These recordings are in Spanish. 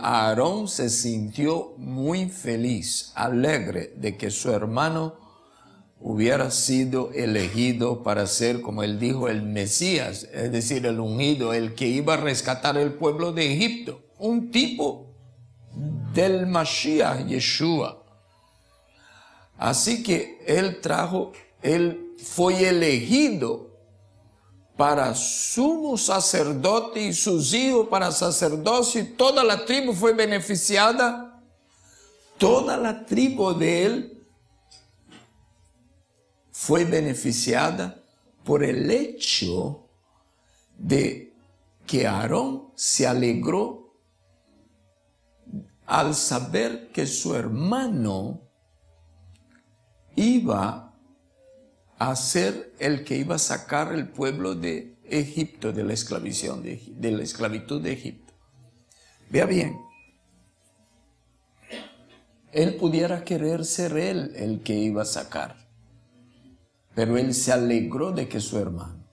Aarón se sintió muy feliz, alegre de que su hermano hubiera sido elegido para ser, como él dijo, el Mesías, es decir, el ungido, el que iba a rescatar el pueblo de Egipto, un tipo del Mashiach, Yeshua. Así que él fue elegido para sumo sacerdote y sus hijos para sacerdocio, y toda la tribu fue beneficiada. Toda la tribu de él fue beneficiada por el hecho de que Aarón se alegró al saber que su hermano iba a ser el que iba a sacar el pueblo de Egipto de la esclavitud de Egipto. Vea bien, él pudiera querer ser él el que iba a sacar, pero él se alegró de que su hermano.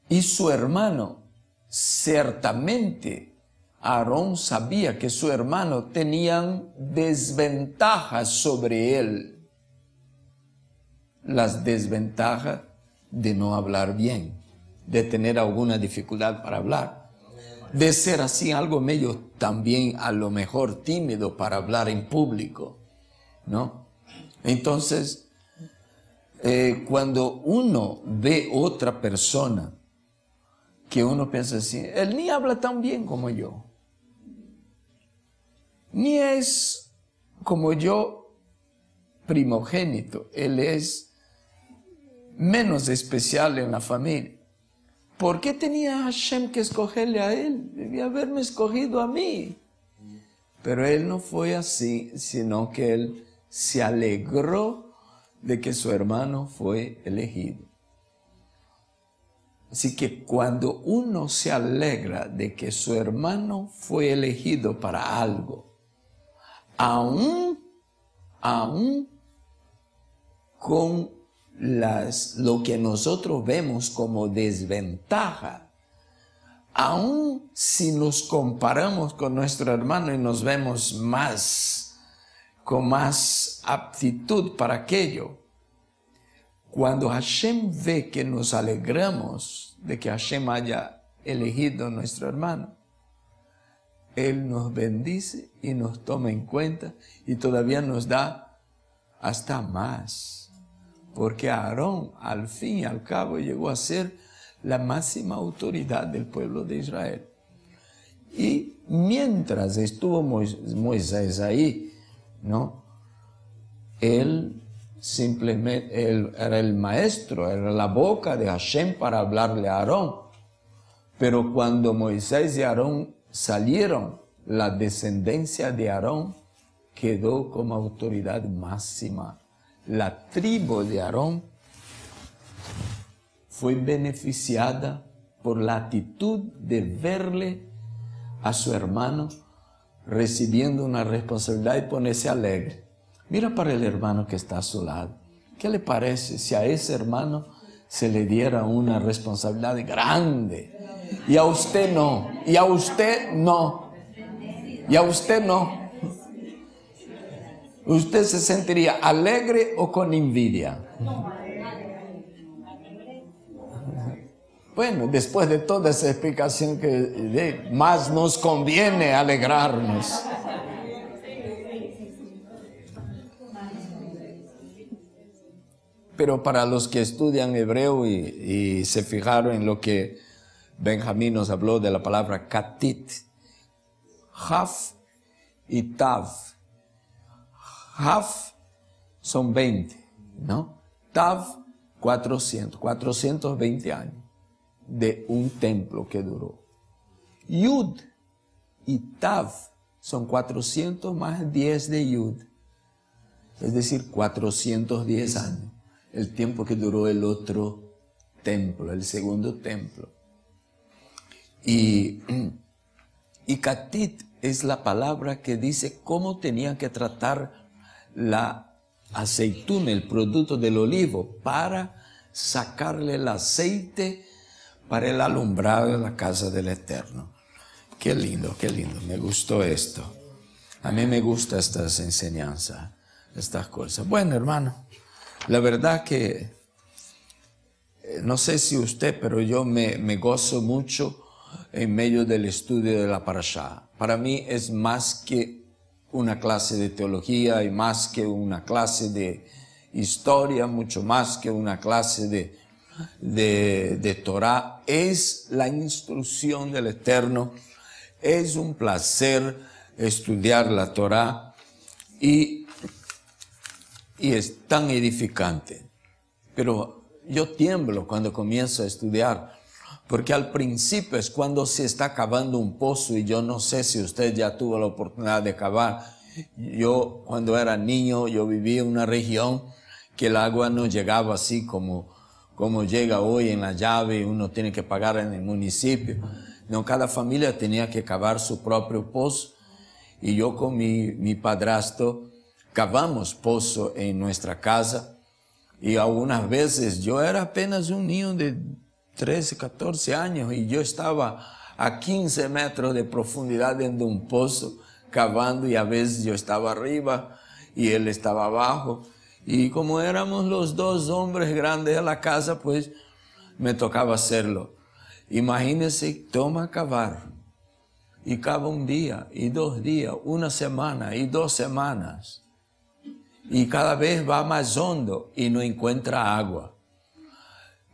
Y su hermano, ciertamente, Aarón sabía que su hermano tenían desventajas sobre él. Las desventajas de no hablar bien, de tener alguna dificultad para hablar, de ser así algo medio también a lo mejor tímido para hablar en público, ¿no? Entonces, cuando uno ve otra persona que uno piensa así, él ni habla tan bien como yo, ni es como yo primogénito, él es menos especial en la familia. ¿Por qué tenía Hashem que escogerle a él? Debía haberme escogido a mí. Pero él no fue así, sino que él se alegró de que su hermano fue elegido. Así que cuando uno se alegra de que su hermano fue elegido para algo, aún con lo que nosotros vemos como desventaja, aun si nos comparamos con nuestro hermano y nos vemos con más aptitud para aquello, cuando Hashem ve que nos alegramos de que Hashem haya elegido a nuestro hermano, Él nos bendice y nos toma en cuenta y todavía nos da hasta más. Porque Aarón, al fin y al cabo, llegó a ser la máxima autoridad del pueblo de Israel. Y mientras estuvo Moisés ahí, ¿no? Él era el maestro, era la boca de Hashem para hablarle a Aarón. Pero cuando Moisés y Aarón salieron, la descendencia de Aarón quedó como autoridad máxima. La tribu de Aarón fue beneficiada por la actitud de verle a su hermano recibiendo una responsabilidad y ponerse alegre. Mira para el hermano que está a su lado. ¿Qué le parece si a ese hermano se le diera una responsabilidad grande? Y a usted no, y a usted no, y a usted no. ¿Usted se sentiría alegre o con envidia? Bueno, después de toda esa explicación que más nos conviene alegrarnos. Pero para los que estudian hebreo y se fijaron en lo que Benjamín nos habló de la palabra katit, Haf y Tav. Haf son 20, ¿no? Tav, 420 años de un templo que duró. Yud y Tav son 400 más 10 de Yud, es decir, 410 años, el tiempo que duró el otro templo, el segundo templo. Y Katit es la palabra que dice cómo tenía que tratar la aceituna, el producto del olivo, para sacarle el aceite para el alumbrado de la casa del Eterno. Qué lindo, me gustó esto. A mí me gusta estas enseñanzas, estas cosas. Bueno, hermano, la verdad que no sé si usted, pero yo me gozo mucho en medio del estudio de la Parashá. Para mí es más que una clase de teología y más que una clase de historia, mucho más que una clase de Torah. Es la instrucción del Eterno. Es un placer estudiar la Torah y es tan edificante. Pero yo tiemblo cuando comienzo a estudiar, porque al principio es cuando se está cavando un pozo, y yo no sé si usted ya tuvo la oportunidad de cavar. Yo cuando era niño, yo vivía en una región que el agua no llegaba así como llega hoy en la llave, uno tiene que pagar en el municipio. No, cada familia tenía que cavar su propio pozo, y yo con mi padrastro cavamos pozo en nuestra casa. Y algunas veces yo era apenas un niño de 13, 14 años y yo estaba a 15 metros de profundidad dentro de un pozo cavando, y a veces yo estaba arriba y él estaba abajo. Y como éramos los dos hombres grandes de la casa, pues me tocaba hacerlo. Imagínense, toma cavar. Y cava un día, y 2 días, una semana, y 2 semanas. Y cada vez va más hondo y no encuentra agua.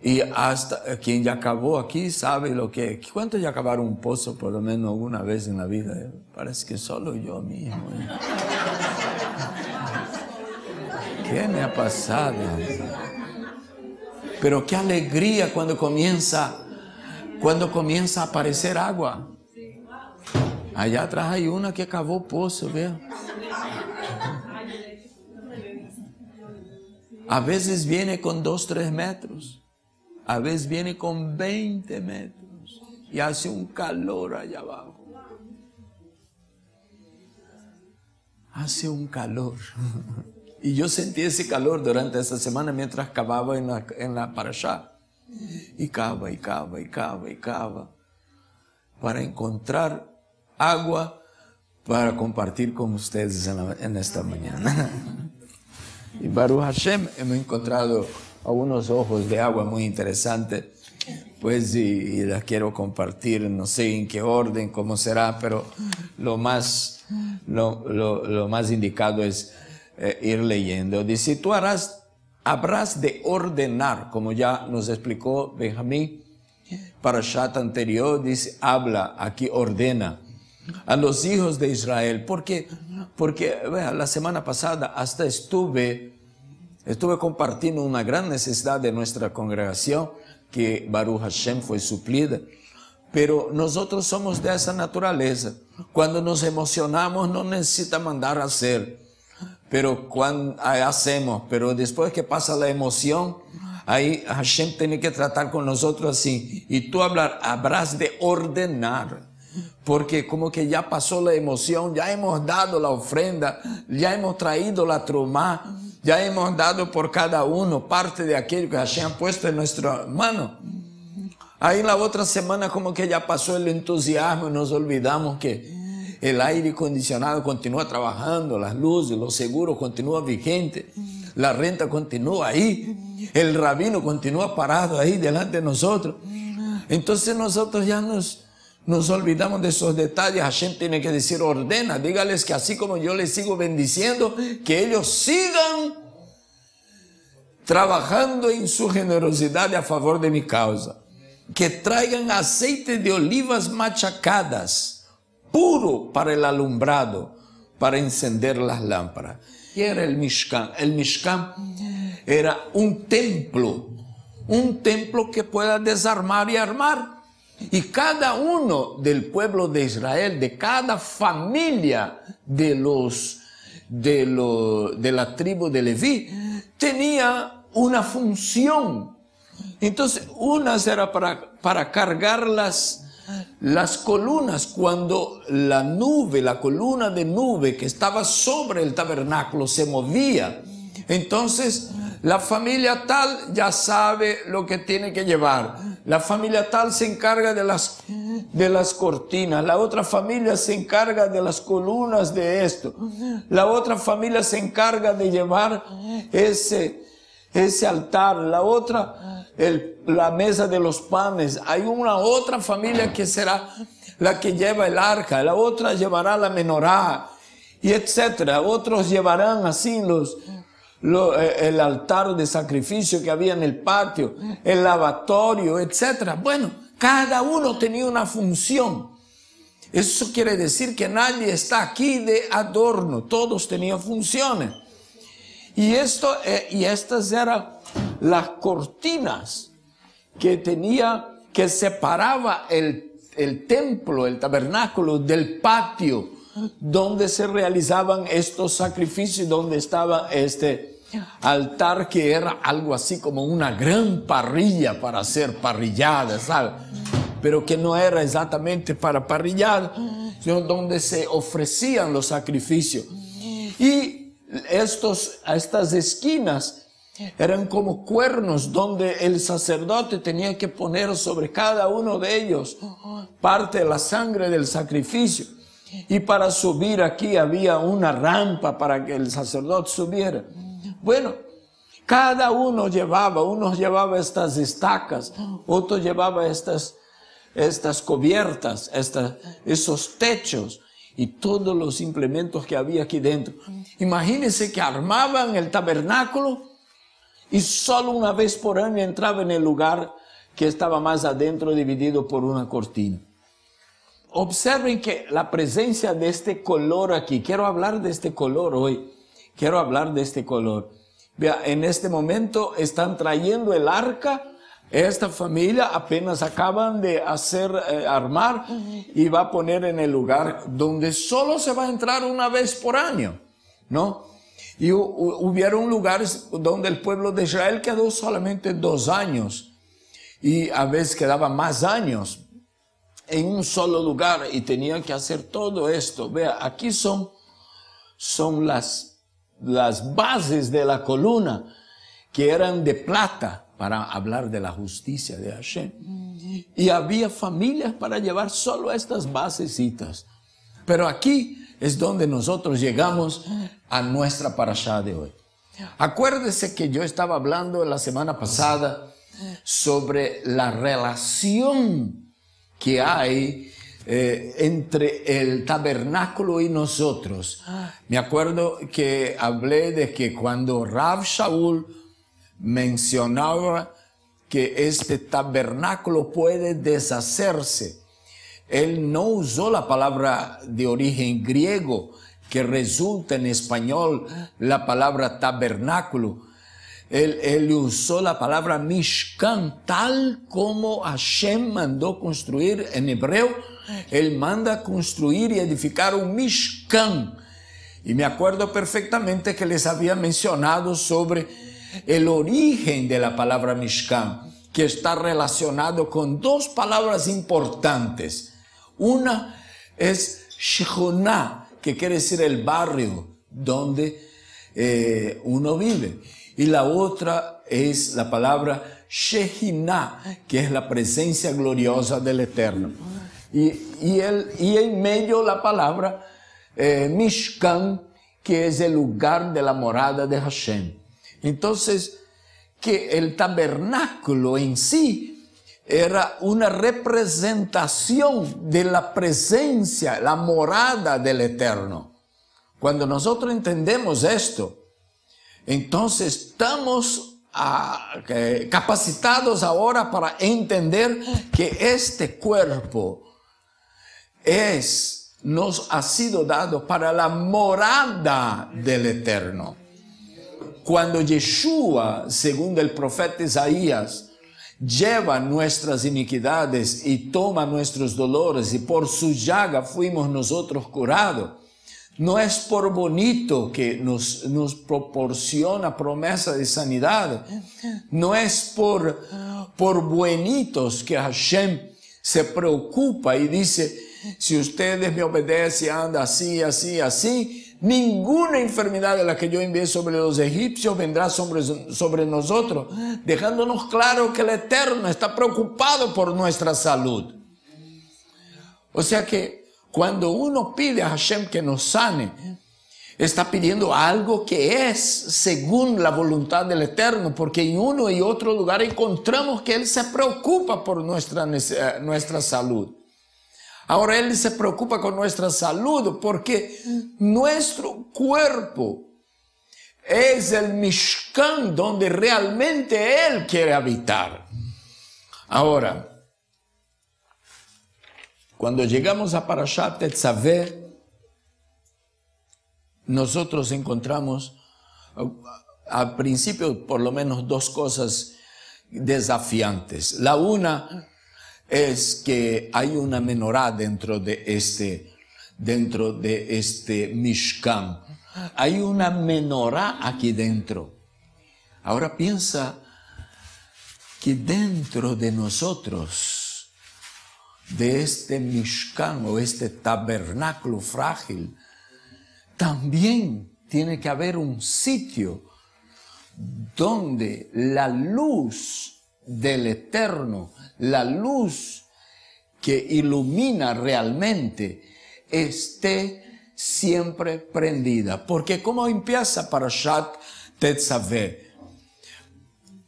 Y hasta quien ya cavó aquí sabe lo que... ¿Cuántos ya cavaron un pozo por lo menos alguna vez en la vida? Parece que solo yo mismo. ¿Qué me ha pasado? Pero qué alegría cuando comienza a aparecer agua. Allá atrás hay una que cavó pozo, vea. A veces viene con 2, 3 metros. A veces viene con 20 metros. Y hace un calor allá abajo. Hace un calor. Y yo sentí ese calor durante esta semana mientras cavaba en la Parashá. Y cava, y cava, y cava, y cava. Para encontrar agua para compartir con ustedes en esta mañana. Y Baruch Hashem, hemos encontrado algunos ojos de agua muy interesantes, pues, y las quiero compartir. No sé en qué orden, cómo será, pero lo más indicado es ir leyendo. Dice, tú habrás de ordenar, como ya nos explicó Benjamín, Parashat anterior, dice, habla, aquí ordena a los hijos de Israel, porque vea, la semana pasada hasta estuve compartiendo una gran necesidad de nuestra congregación, que Baruch Hashem fue suplida, pero nosotros somos de esa naturaleza. Cuando nos emocionamos no necesita mandar a hacer, pero cuando hacemos, pero después que pasa la emoción, ahí Hashem tiene que tratar con nosotros así, y tú habrás de ordenar. Porque como que ya pasó la emoción, ya hemos dado la ofrenda, ya hemos traído la trumá, ya hemos dado por cada uno parte de aquello que Hashem ha puesto en nuestra mano. Ahí la otra semana como que ya pasó el entusiasmo y nos olvidamos que el aire acondicionado continúa trabajando, las luces, los seguros continúan vigentes, la renta continúa ahí, el rabino continúa parado ahí delante de nosotros. Entonces nosotros ya nos olvidamos de esos detalles. Hashem tiene que decir, ordena, dígales que así como yo les sigo bendiciendo, que ellos sigan trabajando en su generosidad a favor de mi causa. Que traigan aceite de olivas machacadas, puro para el alumbrado, para encender las lámparas. Y era el Mishkan. El Mishkan era un templo que pueda desarmar y armar. Y cada uno del pueblo de Israel, de cada familia de la tribu de Leví, tenía una función. Entonces, unas era para cargar las columnas cuando la columna de nube que estaba sobre el tabernáculo se movía. Entonces, la familia tal ya sabe lo que tiene que llevar. La familia tal se encarga de de las cortinas, la otra familia se encarga de las columnas de esto, la otra familia se encarga de llevar ese altar, la otra la mesa de los panes. Hay una otra familia que será la que lleva el arca, la otra llevará la menorá, y etcétera. Otros llevarán así el altar de sacrificio que había en el patio, el lavatorio, etcétera. Bueno, cada uno tenía una función. Eso quiere decir que nadie está aquí de adorno, todos tenían funciones. Y estas eran las cortinas que separaba el templo, el tabernáculo del patio donde se realizaban estos sacrificios, donde estaba este altar que era algo así como una gran parrilla para hacer parrillada, ¿sabe? Pero que no era exactamente para parrillada, sino donde se ofrecían los sacrificios. Y estas esquinas eran como cuernos donde el sacerdote tenía que poner sobre cada uno de ellos parte de la sangre del sacrificio. Y para subir aquí había una rampa para que el sacerdote subiera. Bueno, cada uno unos llevaba estas estacas, otros llevaba estas cubiertas, esos techos y todos los implementos que había aquí dentro. Imagínense que armaban el tabernáculo y solo una vez por año entraba en el lugar que estaba más adentro, dividido por una cortina. Observen que la presencia de este color aquí, quiero hablar de este color hoy, Vea, en este momento están trayendo el arca, esta familia apenas acaban de armar y va a poner en el lugar donde solo se va a entrar una vez por año, ¿no? Y hubieron lugares donde el pueblo de Israel quedó solamente 2 años y a veces quedaba más años en un solo lugar y tenían que hacer todo esto. Vea, aquí son las bases de la columna que eran de plata para hablar de la justicia de Hashem. Y había familias para llevar solo estas basecitas. Pero aquí es donde nosotros llegamos a nuestra parashá de hoy. Acuérdese que yo estaba hablando la semana pasada sobre la relación que hay entre el tabernáculo y nosotros. Me acuerdo que hablé de que cuando Rav Shaul mencionaba que este tabernáculo puede deshacerse, él no usó la palabra de origen griego que resulta en español la palabra tabernáculo. Él usó la palabra Mishkan, tal como Hashem mandó construir en hebreo. Él manda construir y edificar un Mishkan. Y me acuerdo perfectamente que les había mencionado sobre el origen de la palabra Mishkan, que está relacionado con 2 palabras importantes. Una es Shechoná, que quiere decir el barrio donde uno vive. Y la otra es la palabra Shehinah, que es la presencia gloriosa del Eterno. Y en medio la palabra Mishkan, que es el lugar de la morada de Hashem. Entonces, que el tabernáculo en sí era una representación de la presencia, la morada del Eterno. Cuando nosotros entendemos esto, entonces estamos capacitados ahora para entender que este cuerpo nos ha sido dado para la morada del Eterno. Cuando Yeshua, según el profeta Isaías, lleva nuestras iniquidades y toma nuestros dolores, y por su llaga fuimos nosotros curados, no es por bonito que nos proporciona promesa de sanidad. No es por buenitos que Hashem se preocupa y dice, si ustedes me obedecen, anda así, así, así, ninguna enfermedad de la que yo envié sobre los egipcios vendrá sobre nosotros, dejándonos claro que el Eterno está preocupado por nuestra salud. O sea que cuando uno pide a Hashem que nos sane, está pidiendo algo que es según la voluntad del Eterno, porque en uno y otro lugar encontramos que Él se preocupa por nuestra salud. Ahora Él se preocupa con nuestra salud porque nuestro cuerpo es el Mishkan donde realmente Él quiere habitar. Ahora, cuando llegamos a Parashat Tetzaveh, nosotros encontramos al principio por lo menos dos cosas desafiantes. La una es que hay una menorá dentro de este Mishkan. Hay una menorá aquí dentro. Ahora piensa que dentro de nosotros, de este Mishkan o este tabernáculo frágil, también tiene que haber un sitio donde la luz del Eterno, la luz que ilumina realmente, esté siempre prendida. Porque ¿cómo empieza Parashat Tetzaveh?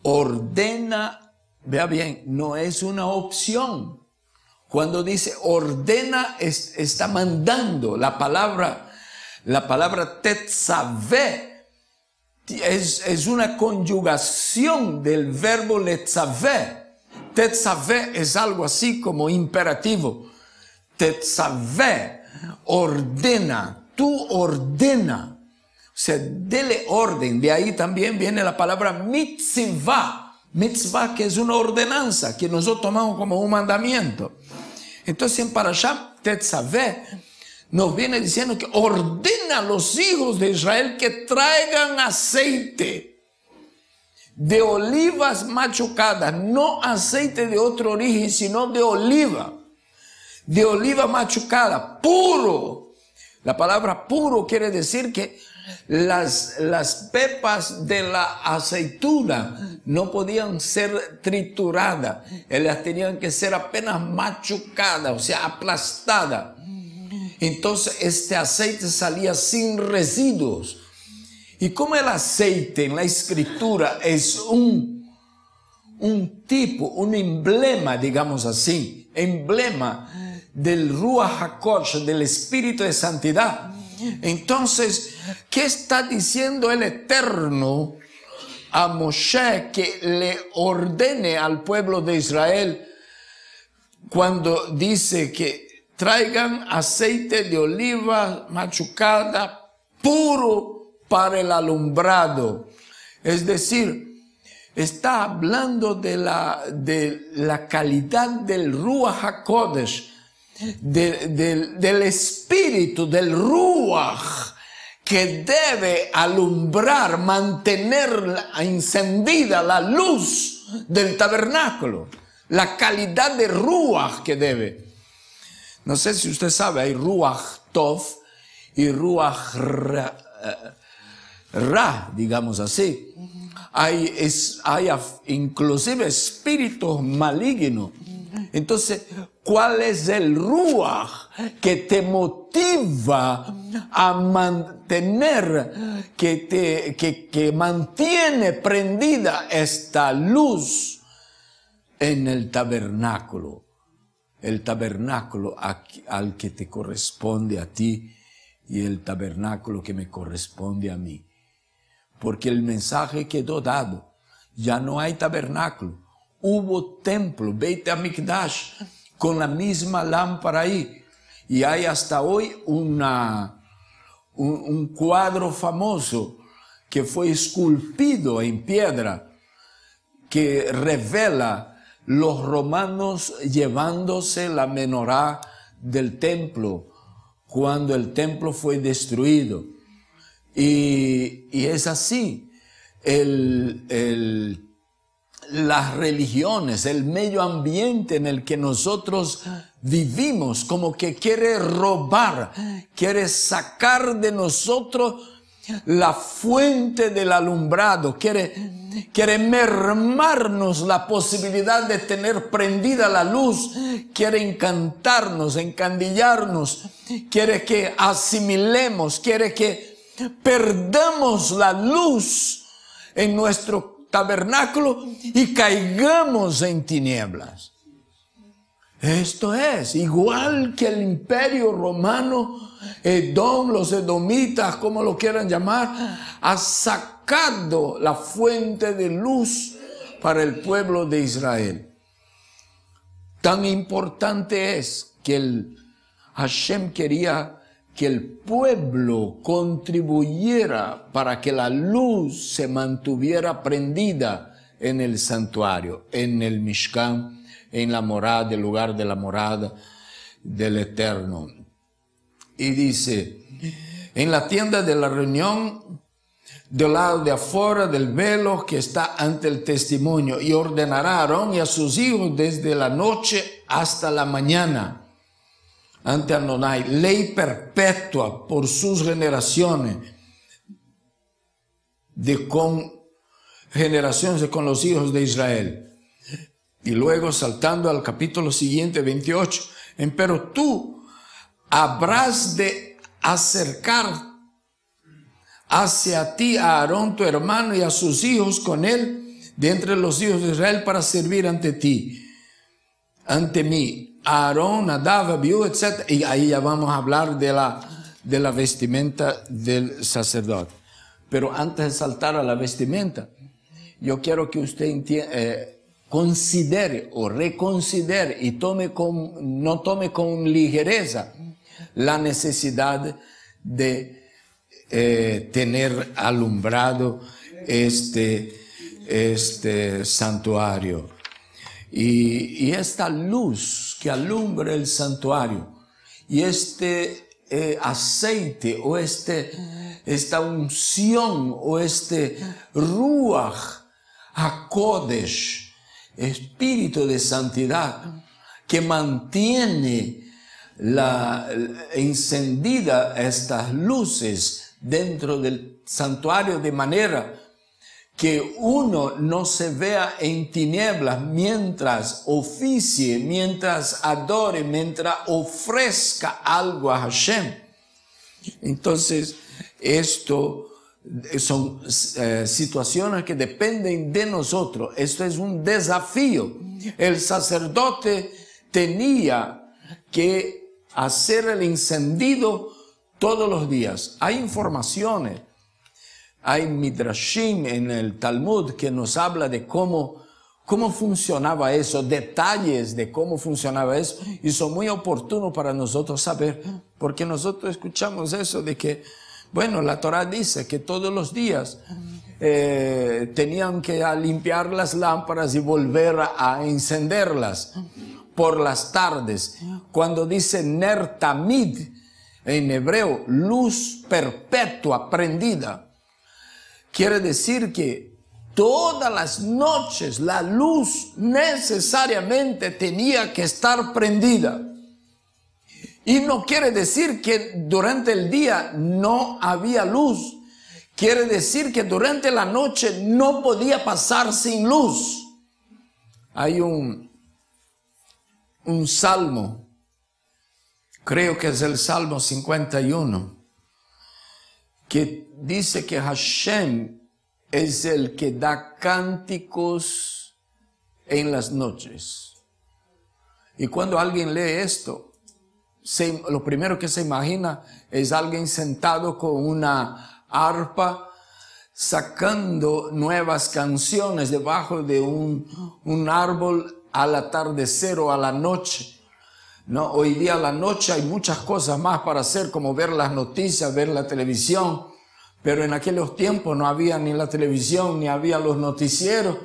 Ordena, vea bien, no es una opción. Cuando dice ordena, está mandando. La palabra Tetzaveh es una conjugación del verbo letzaveh. Tetzaveh es algo así como imperativo. Tetzaveh, ordena, tú ordena. O sea, dele orden. De ahí también viene la palabra mitzvah. Mitzvah, que es una ordenanza que nosotros tomamos como un mandamiento. Entonces en Parashat Tetzaveh nos viene diciendo que ordena a los hijos de Israel que traigan aceite de olivas machucadas, no aceite de otro origen, sino de oliva machucada, puro. La palabra puro quiere decir que las pepas de la aceituna no podían ser trituradas, ellas tenían que ser apenas machucadas, o sea, aplastadas. Entonces este aceite salía sin residuos. Y como el aceite en la escritura es un tipo, un emblema, digamos así, emblema del Ruach HaKodesh, del Espíritu de Santidad. Entonces, ¿qué está diciendo el Eterno a Moshe que le ordene al pueblo de Israel cuando dice que traigan aceite de oliva machucada puro para el alumbrado? Es decir, está hablando de la calidad del Ruach HaKodesh, del espíritu, del Ruach, que debe alumbrar, mantener encendida la luz del tabernáculo. La calidad de Ruach que debe. No sé si usted sabe, hay Ruach Tov y Ruach Ra, digamos así. Hay inclusive espíritus malignos. Entonces, ¿cuál es el Ruach que te motiva a mantener, que mantiene prendida esta luz en el tabernáculo? El tabernáculo al que te corresponde a ti y el tabernáculo que me corresponde a mí. Porque el mensaje quedó dado. Ya no hay tabernáculo. Hubo templo, Beit HaMikdash, con la misma lámpara ahí. Y hay hasta hoy un cuadro famoso que fue esculpido en piedra que revela los romanos llevándose la menorá del templo cuando el templo fue destruido. Y es así. Las religiones, el medio ambiente en el que nosotros vivimos, como que quiere robar, quiere sacar de nosotros la fuente del alumbrado, quiere quiere mermarnos la posibilidad de tener prendida la luz, quiere encantarnos, encandillarnos, quiere que asimilemos, quiere que perdamos la luz en nuestro tabernáculo y caigamos en tinieblas. Esto es igual que el imperio romano, Edom, los edomitas, como lo quieran llamar, ha sacado la fuente de luz para el pueblo de Israel. Tan importante es que Hashem quería que el pueblo contribuyera para que la luz se mantuviera prendida en el santuario, en el Mishkan, en la morada, el lugar de la morada del Eterno. Y dice, en la tienda de la reunión, del lado de afuera del velo que está ante el testimonio, y ordenará a Aarón y a sus hijos desde la noche hasta la mañana, ante Adonai, ley perpetua por sus generaciones, generaciones con los hijos de Israel. Y luego, saltando al capítulo siguiente, 28, pero tú habrás de acercar hacia ti a Aarón tu hermano y a sus hijos con él de entre los hijos de Israel para servir ante ti, ante mí, Aarón, Nadab, Abiú, etc. Y ahí ya vamos a hablar de la vestimenta del sacerdote. Pero antes de saltar a la vestimenta, yo quiero que usted considere o reconsidere y no tome con ligereza la necesidad de tener alumbrado este santuario. Y esta luz que alumbra el santuario y este aceite o esta unción o Ruach HaKodesh, espíritu de santidad que mantiene encendida estas luces dentro del santuario de manera que uno no se vea en tinieblas mientras oficie, mientras adore, mientras ofrezca algo a Hashem. Entonces, esto son situaciones que dependen de nosotros. Esto es un desafío. El sacerdote tenía que hacer el encendido todos los días. Hay informaciones, hay midrashim en el Talmud que nos habla de cómo funcionaba eso, detalles de cómo funcionaba eso, y son muy oportunos para nosotros saber, porque nosotros escuchamos eso de que, bueno, la Torah dice que todos los días tenían que limpiar las lámparas y volver a encenderlas por las tardes. Cuando dice Ner Tamid, en hebreo, luz perpetua, prendida, quiere decir que todas las noches la luz necesariamente tenía que estar prendida. Y no quiere decir que durante el día no había luz. Quiere decir que durante la noche no podía pasar sin luz. Hay un salmo, creo que es el Salmo 51, que dice que Hashem es el que da cánticos en las noches. Y cuando alguien lee esto, lo primero que se imagina es alguien sentado con una arpa sacando nuevas canciones debajo de un árbol al atardecer o a la noche. No, hoy día a la noche hay muchas cosas más para hacer, como ver las noticias, ver la televisión, pero en aquellos tiempos no había ni la televisión ni había los noticieros.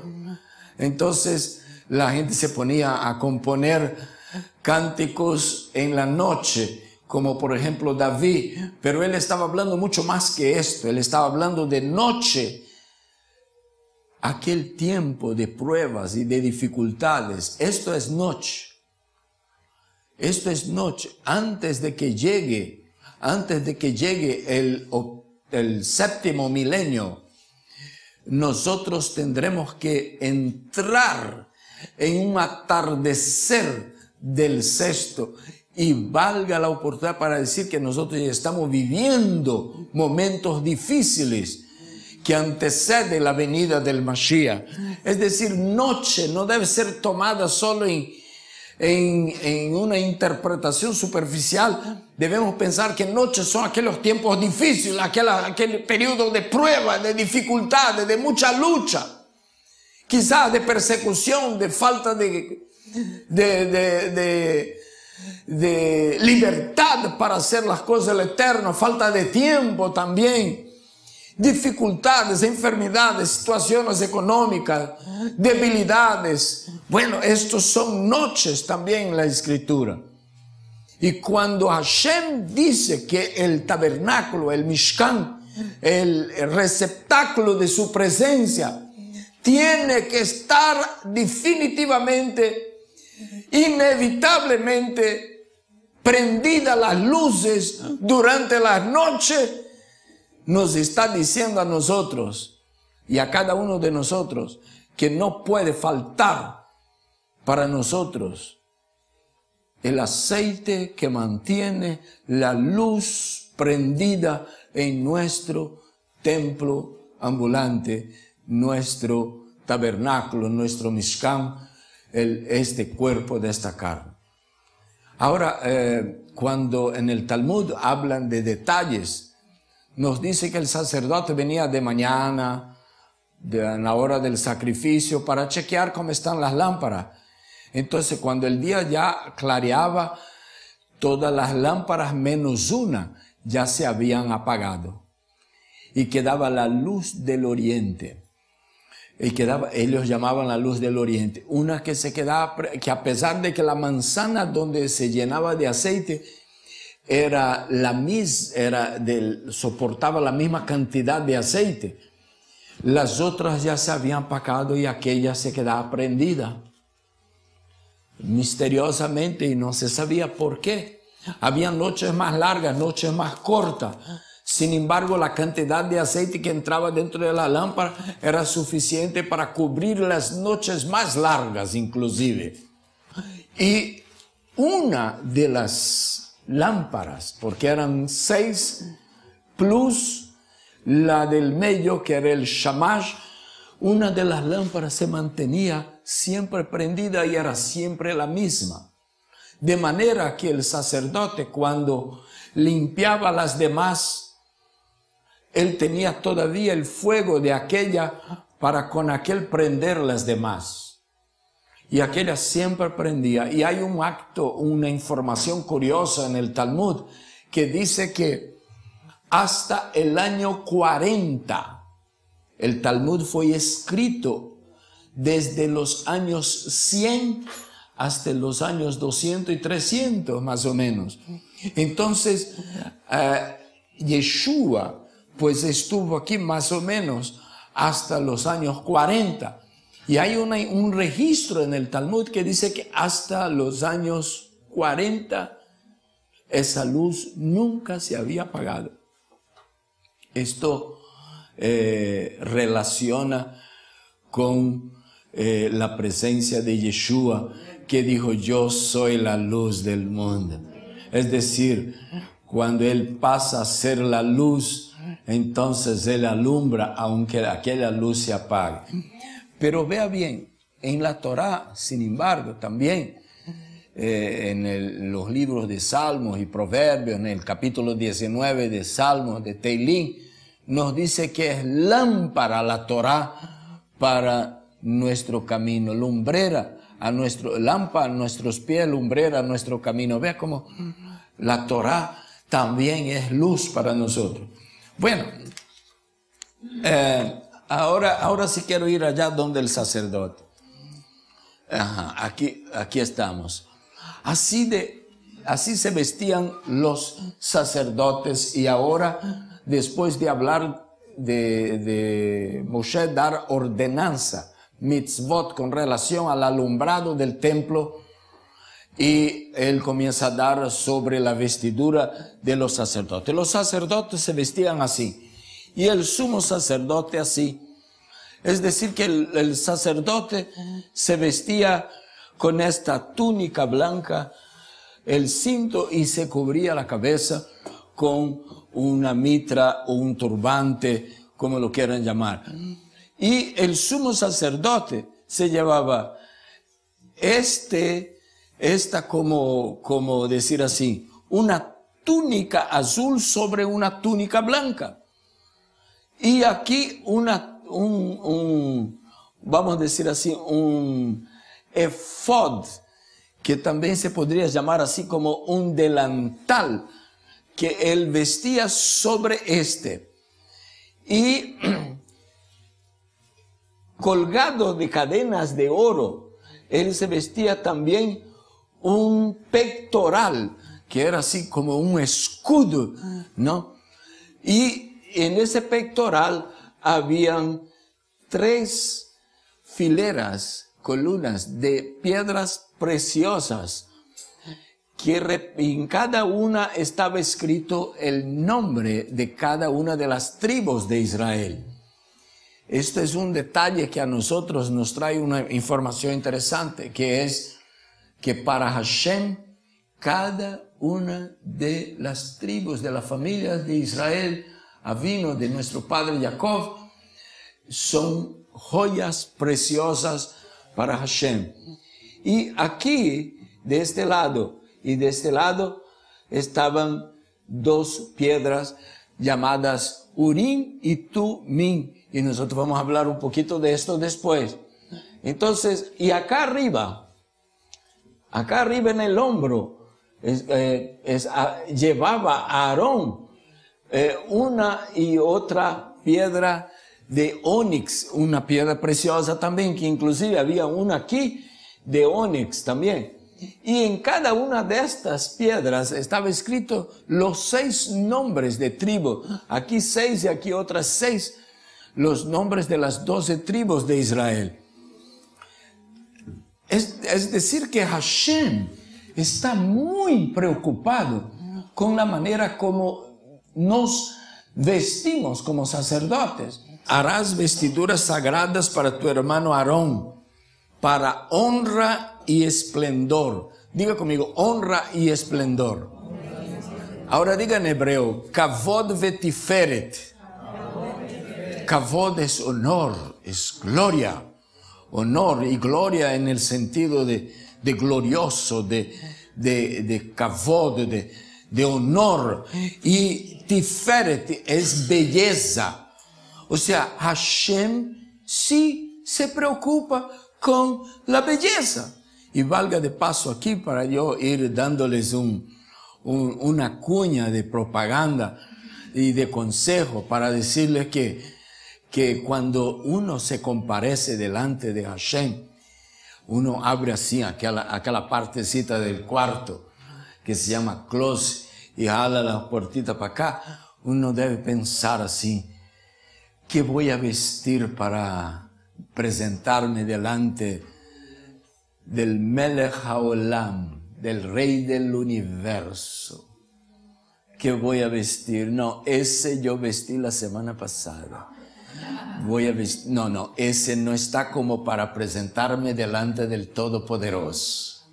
Entonces la gente se ponía a componer cánticos en la noche, como por ejemplo David, pero él estaba hablando mucho más que esto. Él estaba hablando de noche, aquel tiempo de pruebas y de dificultades. Esto es noche. Esto es noche, antes de que llegue el séptimo milenio, nosotros tendremos que entrar en un atardecer del sexto, y valga la oportunidad para decir que nosotros ya estamos viviendo momentos difíciles que antecede la venida del Mashiach. Es decir, noche no debe ser tomada solo en una interpretación superficial. Debemos pensar que noches son aquellos tiempos difíciles, aquel periodo de prueba, de dificultades, de mucha lucha, quizás de persecución, de falta de libertad para hacer las cosas del Eterno, falta de tiempo también, dificultades, enfermedades, situaciones económicas, debilidades. Bueno, estos son noches también en la Escritura. Y cuando Hashem dice que el tabernáculo, el Mishkan, el receptáculo de su presencia, tiene que estar definitivamente, inevitablemente prendidas las luces durante la noche, nos está diciendo a nosotros y a cada uno de nosotros que no puede faltar para nosotros el aceite que mantiene la luz prendida en nuestro templo ambulante, nuestro tabernáculo, nuestro Mishkan, este cuerpo de esta carne. Ahora, cuando en el Talmud hablan de detalles, nos dice que el sacerdote venía de mañana, en la hora del sacrificio, para chequear cómo están las lámparas. Entonces, cuando el día ya clareaba, todas las lámparas menos una ya se habían apagado. Y quedaba la luz del oriente. Ellos llamaban la luz del oriente. Una que se quedaba, que a pesar de que la manzana donde se llenaba de aceite era la misma, soportaba la misma cantidad de aceite, las otras ya se habían apagado y aquella se quedaba prendida misteriosamente, y no se sabía por qué. Había noches más largas, noches más cortas. Sin embargo, la cantidad de aceite que entraba dentro de la lámpara era suficiente para cubrir las noches más largas inclusive. Y una de las lámparas, porque eran 6 plus la del medio, que era el shamash, una de las lámparas se mantenía siempre prendida y era siempre la misma. De manera que el sacerdote, cuando limpiaba las demás, él tenía todavía el fuego de aquella para con aquel prender las demás. Y aquella siempre prendía. Y hay un acto, una información curiosa en el Talmud que dice que hasta el año 40, el Talmud fue escrito desde los años 100 hasta los años 200 y 300 más o menos. Entonces, Yeshua pues estuvo aquí más o menos hasta los años 40. Y hay un registro en el Talmud que dice que hasta los años 40 esa luz nunca se había apagado. Esto relaciona con la presencia de Yeshua, que dijo: yo soy la luz del mundo. Es decir, cuando Él pasa a ser la luz, entonces Él alumbra aunque aquella luz se apague. Pero vea bien, en la Torá, sin embargo, también en los libros de Salmos y Proverbios, en el capítulo 19 de Salmos, de Teilín, nos dice que es lámpara la Torá para nuestro camino, lumbrera lámpara a nuestros pies, lumbrera a nuestro camino. Vea cómo la Torá también es luz para nosotros. Bueno, ahora sí quiero ir allá donde el sacerdote. Aquí estamos. Así se vestían los sacerdotes. Y ahora, después de hablar de Moshe dar ordenanza, mitzvot, con relación al alumbrado del templo, y él comienza a dar sobre la vestidura de los sacerdotes. Los sacerdotes se vestían así, y el sumo sacerdote así. Es decir, que el sacerdote se vestía con esta túnica blanca, el cinto, y se cubría la cabeza con una mitra o un turbante, como lo quieran llamar. Y el sumo sacerdote se llevaba como decir así, una túnica azul sobre una túnica blanca. Y aquí vamos a decir así, un efod, que también se podría llamar así como un delantal, que él vestía sobre y colgado de cadenas de oro, él se vestía también un pectoral, que era así como un escudo, ¿no? Y en ese pectoral habían 3 columnas de piedras preciosas, que en cada una estaba escrito el nombre de cada una de las tribus de Israel. Este es un detalle que a nosotros nos trae una información interesante, que es que para Hashem, cada una de las tribus de las familias de Israel, Avino, de nuestro padre Jacob, son joyas preciosas para Hashem. Y aquí, de este lado y de este lado, estaban 2 piedras llamadas Urim y Tumim. Y nosotros vamos a hablar un poquito de esto después. Entonces, y acá arriba en el hombro, llevaba a Aarón una y otra piedra de ónix, una piedra preciosa también, que inclusive había una aquí de ónix también. Y en cada una de estas piedras estaba escrito los 6 nombres de tribu. Aquí 6 y aquí otras 6, los nombres de las 12 tribus de Israel. Es decir, que Hashem está muy preocupado con la manera como nos vestimos como sacerdotes. Harás vestiduras sagradas para tu hermano Aarón, para honra y esplendor. Diga conmigo, honra y esplendor. Ahora diga en hebreo, kavod vetiferet. Kavod es honor, es gloria. Honor y gloria en el sentido de glorioso, de kavod, de honor. Y tiferet es belleza. O sea, Hashem sí se preocupa con la belleza. Y valga de paso aquí para yo ir dándoles una cuña de propaganda y de consejo para decirles que cuando uno se comparece delante de Hashem, uno abre así aquella partecita del cuarto que se llama closet y jala la puertita para acá. Uno debe pensar así: ¿qué voy a vestir para presentarme delante del Melech HaOlam, del Rey del Universo? ¿Qué voy a vestir? No, ese yo vestí la semana pasada. Voy a vestir, no, ese no está como para presentarme delante del Todopoderoso.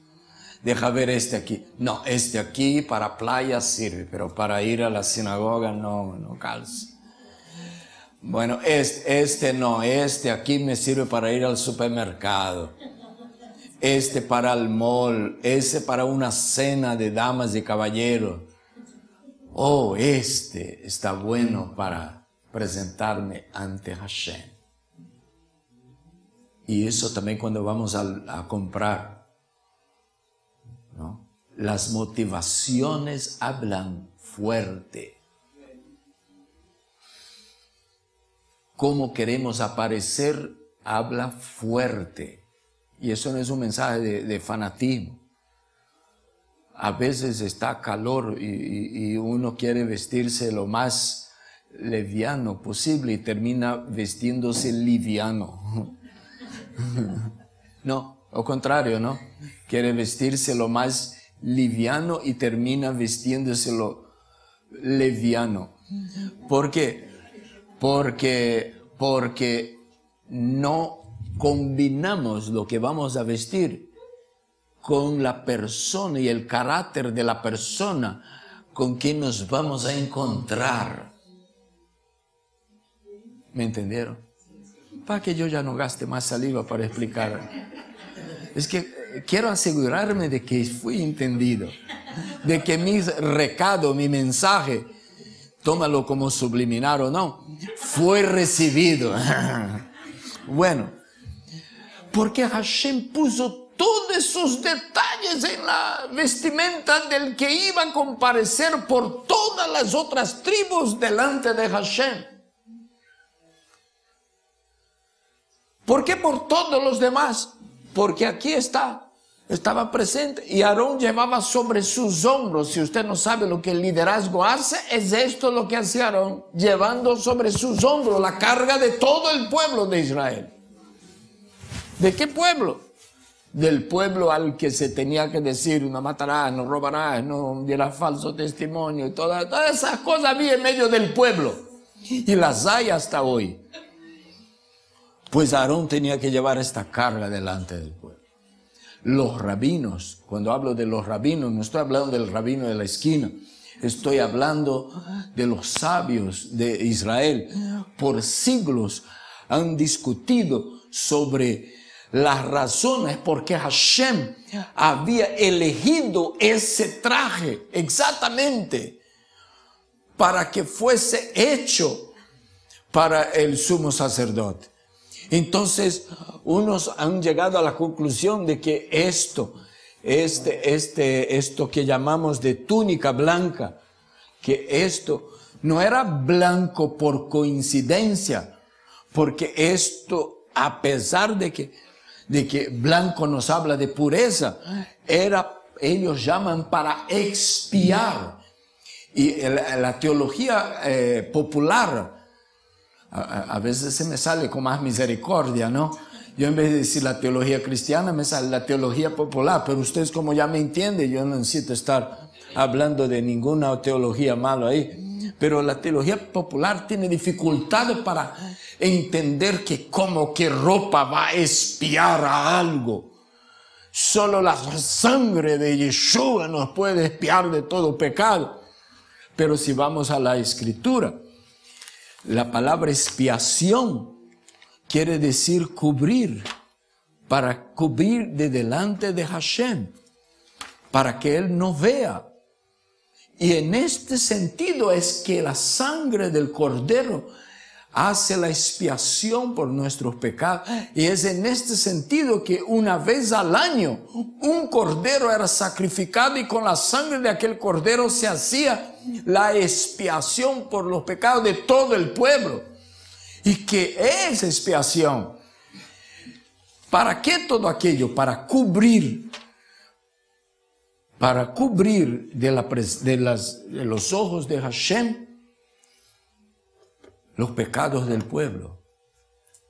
Deja ver este aquí. No, este aquí para playa sirve, pero para ir a la sinagoga no calza. Bueno, este aquí me sirve para ir al supermercado. Este para el mall, ese para una cena de damas y caballeros. Oh, este está bueno para presentarme ante Hashem. Y eso también cuando vamos a comprar, ¿no? Las motivaciones hablan fuerte. Cómo queremos aparecer habla fuerte. Y eso no es un mensaje de fanatismo. A veces está calor y uno quiere vestirse lo más liviano posible y termina vestiéndose liviano. No, al contrario, ¿no? Quiere vestirse lo más liviano y termina vestiéndose lo liviano. ¿Por qué? Porque no combinamos lo que vamos a vestir con la persona y el carácter de la persona con quien nos vamos a encontrar. ¿Me entendieron? Para que yo ya no gaste más saliva para explicar. Es que quiero asegurarme de que fui entendido, de que mi recado, mi mensaje, tómalo como subliminal o no, fue recibido. Bueno, porque Hashem puso todos esos detalles en la vestimenta del que iba a comparecer por todas las otras tribus delante de Hashem. ¿Por qué por todos los demás? Porque aquí estaba presente y Aarón llevaba sobre sus hombros. Si usted no sabe lo que el liderazgo hace, es esto lo que hacía Aarón, llevando sobre sus hombros la carga de todo el pueblo de Israel. ¿De qué pueblo? Del pueblo al que se tenía que decir: no matarás, no robarás, no dirás falso testimonio, y todas esas cosas había en medio del pueblo, y las hay hasta hoy. Pues Aarón tenía que llevar esta carga delante del pueblo. Los rabinos, cuando hablo de los rabinos, no estoy hablando del rabino de la esquina, estoy hablando de los sabios de Israel. Por siglos han discutido sobre las razones por qué Hashem había elegido ese traje exactamente para que fuese hecho para el sumo sacerdote. Entonces, unos han llegado a la conclusión de que esto que llamamos de túnica blanca, que esto no era blanco por coincidencia, porque esto, a pesar de que blanco nos habla de pureza, ellos llaman para expiar. Y la teología popular, a veces se me sale con más misericordia, ¿no? Yo en vez de decir la teología cristiana, me sale la teología popular, pero ustedes como ya me entienden, yo no necesito estar hablando de ninguna teología mala ahí. Pero la teología popular tiene dificultades para entender que como que ropa va a expiar a algo. Solo la sangre de Yeshua nos puede expiar de todo pecado. Pero si vamos a la Escritura, la palabra expiación quiere decir cubrir, para cubrir de delante de Hashem, para que Él no vea. Y en este sentido es que la sangre del Cordero hace la expiación por nuestros pecados. Y es en este sentido que una vez al año un cordero era sacrificado y con la sangre de aquel cordero se hacía la expiación por los pecados de todo el pueblo. ¿Y qué es expiación? ¿Para qué todo aquello? Para cubrir de los ojos de Hashem los pecados del pueblo,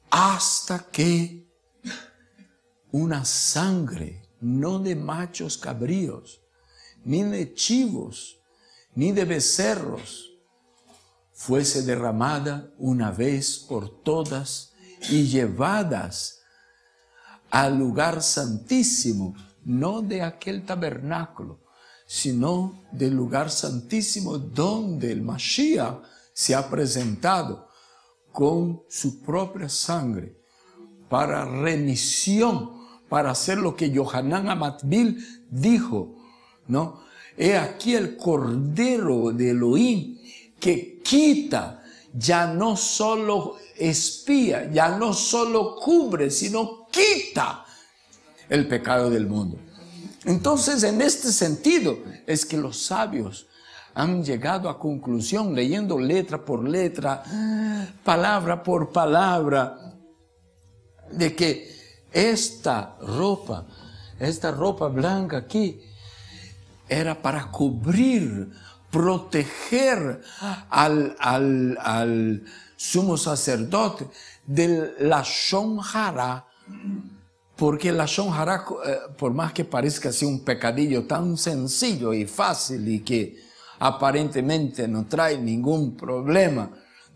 hasta que una sangre, no de machos cabríos, ni de chivos, ni de becerros, fuese derramada una vez por todas y llevadas al lugar santísimo, no de aquel tabernáculo, sino del lugar santísimo donde el Mashiach se ha presentado con su propia sangre para remisión, para hacer lo que Yohanan Amatbil dijo, ¿no? He aquí el Cordero de Elohim que quita, ya no solo expía, ya no solo cubre, sino quita el pecado del mundo. Entonces, en este sentido, es que los sabios han llegado a conclusión, leyendo letra por letra, palabra por palabra, de que esta ropa blanca aquí, era para cubrir, proteger al sumo sacerdote del lashon hara. Porque el lashon hara, por más que parezca así un pecadillo tan sencillo y fácil y que aparentemente no trae ningún problema,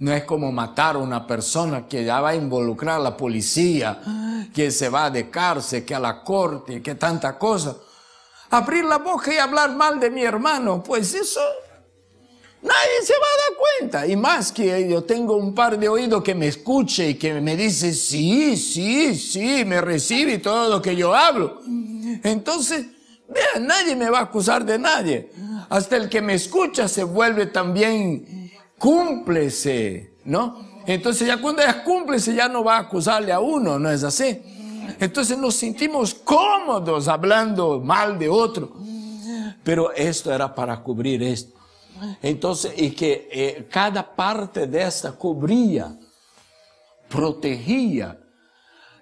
No es como matar a una persona que ya va a involucrar a la policía, que se va de cárcel, que a la corte, que tanta cosa. Abrir la boca y hablar mal de mi hermano, pues eso nadie se va a dar cuenta. Y más que yo tengo un par de oídos que me escuche y que me dice sí, me recibe todo lo que yo hablo. Entonces, vean, nadie me va a acusar de nadie. Hasta el que me escucha se vuelve también cúmplice, ¿no? Entonces ya cuando es cúmplice ya no va a acusarle a uno, ¿no es así? Entonces nos sentimos cómodos hablando mal de otro. Pero esto era para cubrir esto. Entonces, y que cada parte de esta cubría, protegía.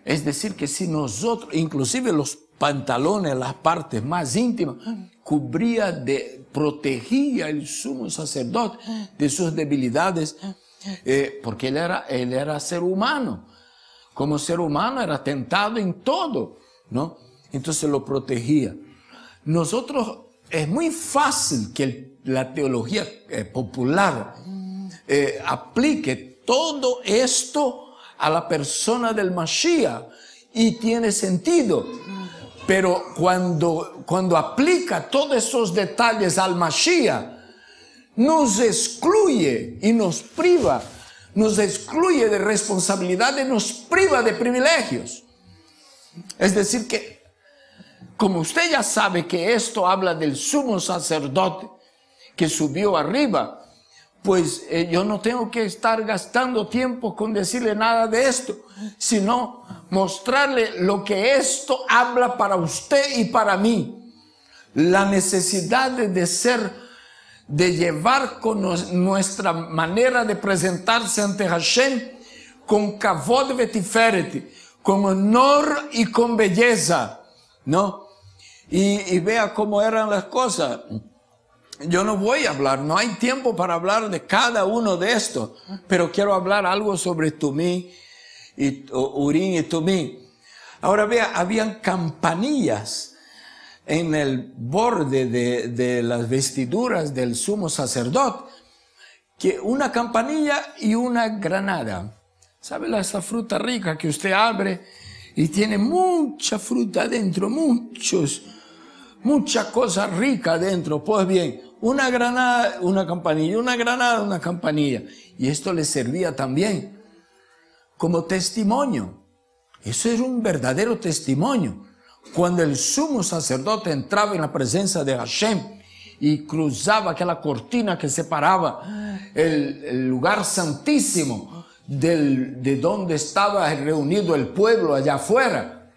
Es decir, que si nosotros, inclusive los pantalones, las partes más íntimas, protegía el sumo sacerdote de sus debilidades, porque él era ser humano. Como ser humano era tentado en todo, ¿no? Entonces lo protegía. Nosotros, es muy fácil que la teología popular aplique todo esto a la persona del Mashiach y tiene sentido. Pero cuando aplica todos esos detalles al Mashiach, nos excluye y nos priva, nos excluye de responsabilidades, nos priva de privilegios. Es decir que, como usted ya sabe que esto habla del sumo sacerdote que subió arriba, pues yo no tengo que estar gastando tiempo con decirle nada de esto, sino mostrarle lo que esto habla para usted y para mí. La necesidad de llevar con nuestra manera de presentarse ante Hashem con kavod vetiferet, con honor y con belleza, ¿no? Y vea cómo eran las cosas. Yo no voy a hablar, no hay tiempo para hablar de cada uno de estos, pero quiero hablar algo sobre Tumí, Urim y Tumí. Ahora vea, habían campanillas en el borde de las vestiduras del sumo sacerdote, que una campanilla y una granada. ¿Sabe esa fruta rica que usted abre y tiene mucha fruta adentro, mucha cosa rica adentro? Pues bien, una granada, una campanilla, una granada, una campanilla. Y esto le servía también como testimonio. Eso era un verdadero testimonio. Cuando el sumo sacerdote entraba en la presencia de Hashem y cruzaba aquella cortina que separaba el lugar santísimo de donde estaba reunido el pueblo allá afuera,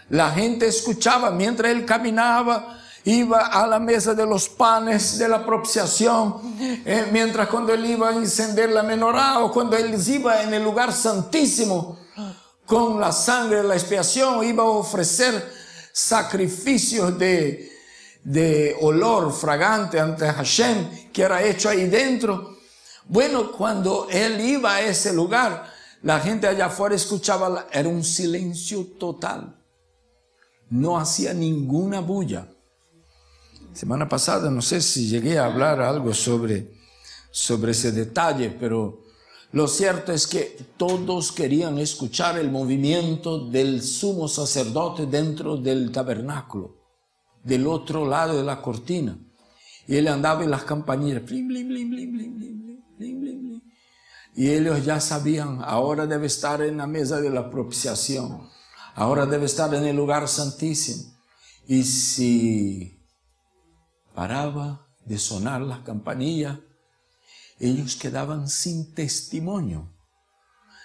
la gente escuchaba mientras él caminaba. Iba a la mesa de los panes de la propiciación, mientras cuando él iba a encender la menorá, o cuando él iba en el lugar santísimo con la sangre de la expiación, iba a ofrecer sacrificios de olor fragante ante Hashem, que era hecho ahí dentro. Bueno, cuando él iba a ese lugar, la gente allá afuera escuchaba, era un silencio total, no hacía ninguna bulla. Semana pasada no sé si llegué a hablar algo sobre ese detalle, pero lo cierto es que todos querían escuchar el movimiento del sumo sacerdote dentro del tabernáculo, del otro lado de la cortina. Y él andaba en las campanillas, blim, blim, blim, blim, blim, blim, blim, blim, blim. Y ellos ya sabían, ahora debe estar en la mesa de la propiciación, ahora debe estar en el lugar santísimo. Y si paraba de sonar las campanillas, ellos quedaban sin testimonio,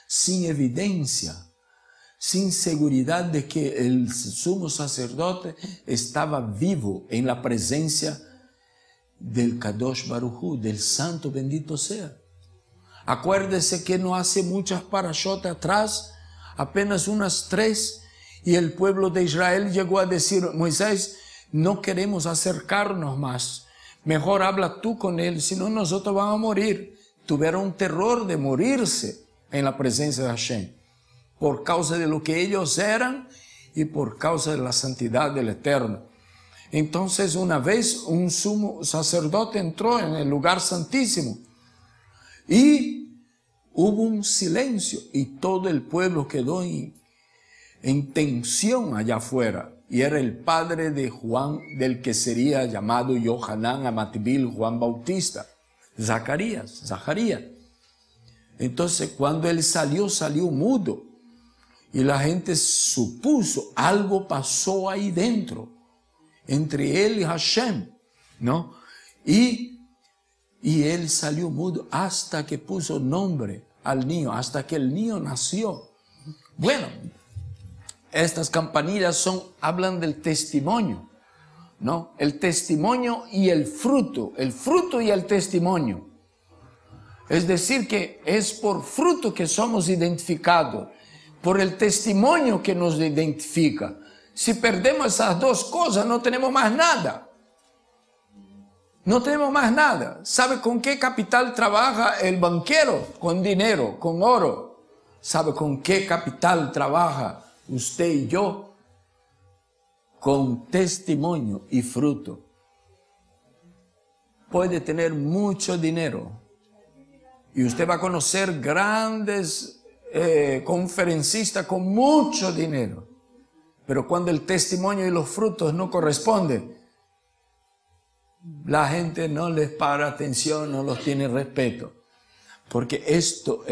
sin evidencia, sin seguridad de que el sumo sacerdote estaba vivo en la presencia del Kadosh Baruj Hu, del Santo bendito sea. Acuérdese que no hace muchas parashot atrás, apenas unas 3, y el pueblo de Israel llegó a decir, Moisés, no queremos acercarnos más, mejor habla tú con él, si no nosotros vamos a morir. Tuvieron terror de morirse en la presencia de Hashem, por causa de lo que ellos eran y por causa de la santidad del Eterno. Entonces una vez un sumo sacerdote entró en el lugar santísimo y hubo un silencio y todo el pueblo quedó en tensión allá afuera. Y era el padre de Juan, del que sería llamado Yohanan, Amatbil, Juan Bautista, Zacarías. Entonces cuando él salió mudo. Y la gente supuso, algo pasó ahí dentro, entre él y Hashem, ¿no? Y él salió mudo hasta que puso nombre al niño, hasta que el niño nació. Bueno, estas campanillas hablan del testimonio, ¿no? El testimonio y el fruto y el testimonio. Es decir, que es por fruto que somos identificados, por el testimonio que nos identifica. Si perdemos esas dos cosas, no tenemos más nada. No tenemos más nada. ¿Sabe con qué capital trabaja el banquero? Con dinero, con oro. ¿Sabe con qué capital trabaja usted y yo? Con testimonio y fruto. Puede tener mucho dinero y usted va a conocer grandes conferencistas con mucho dinero, pero cuando el testimonio y los frutos no corresponden, la gente no les para atención, no los tiene respeto, porque esto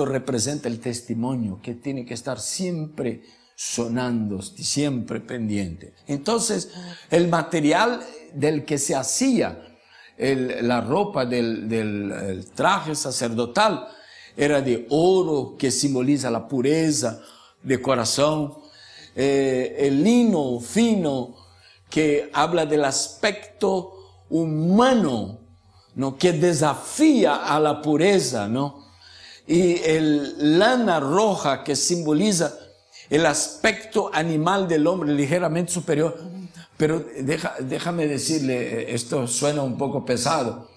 representa el testimonio que tiene que estar siempre sonando, siempre pendiente. Entonces, el material del que se hacía la ropa del traje sacerdotal era de oro, que simboliza la pureza de corazón, el lino fino, que habla del aspecto humano, ¿no? Que desafía a la pureza, ¿no? Y el lana roja, que simboliza el aspecto animal del hombre, ligeramente superior. Pero déjame decirle, esto suena un poco pesado,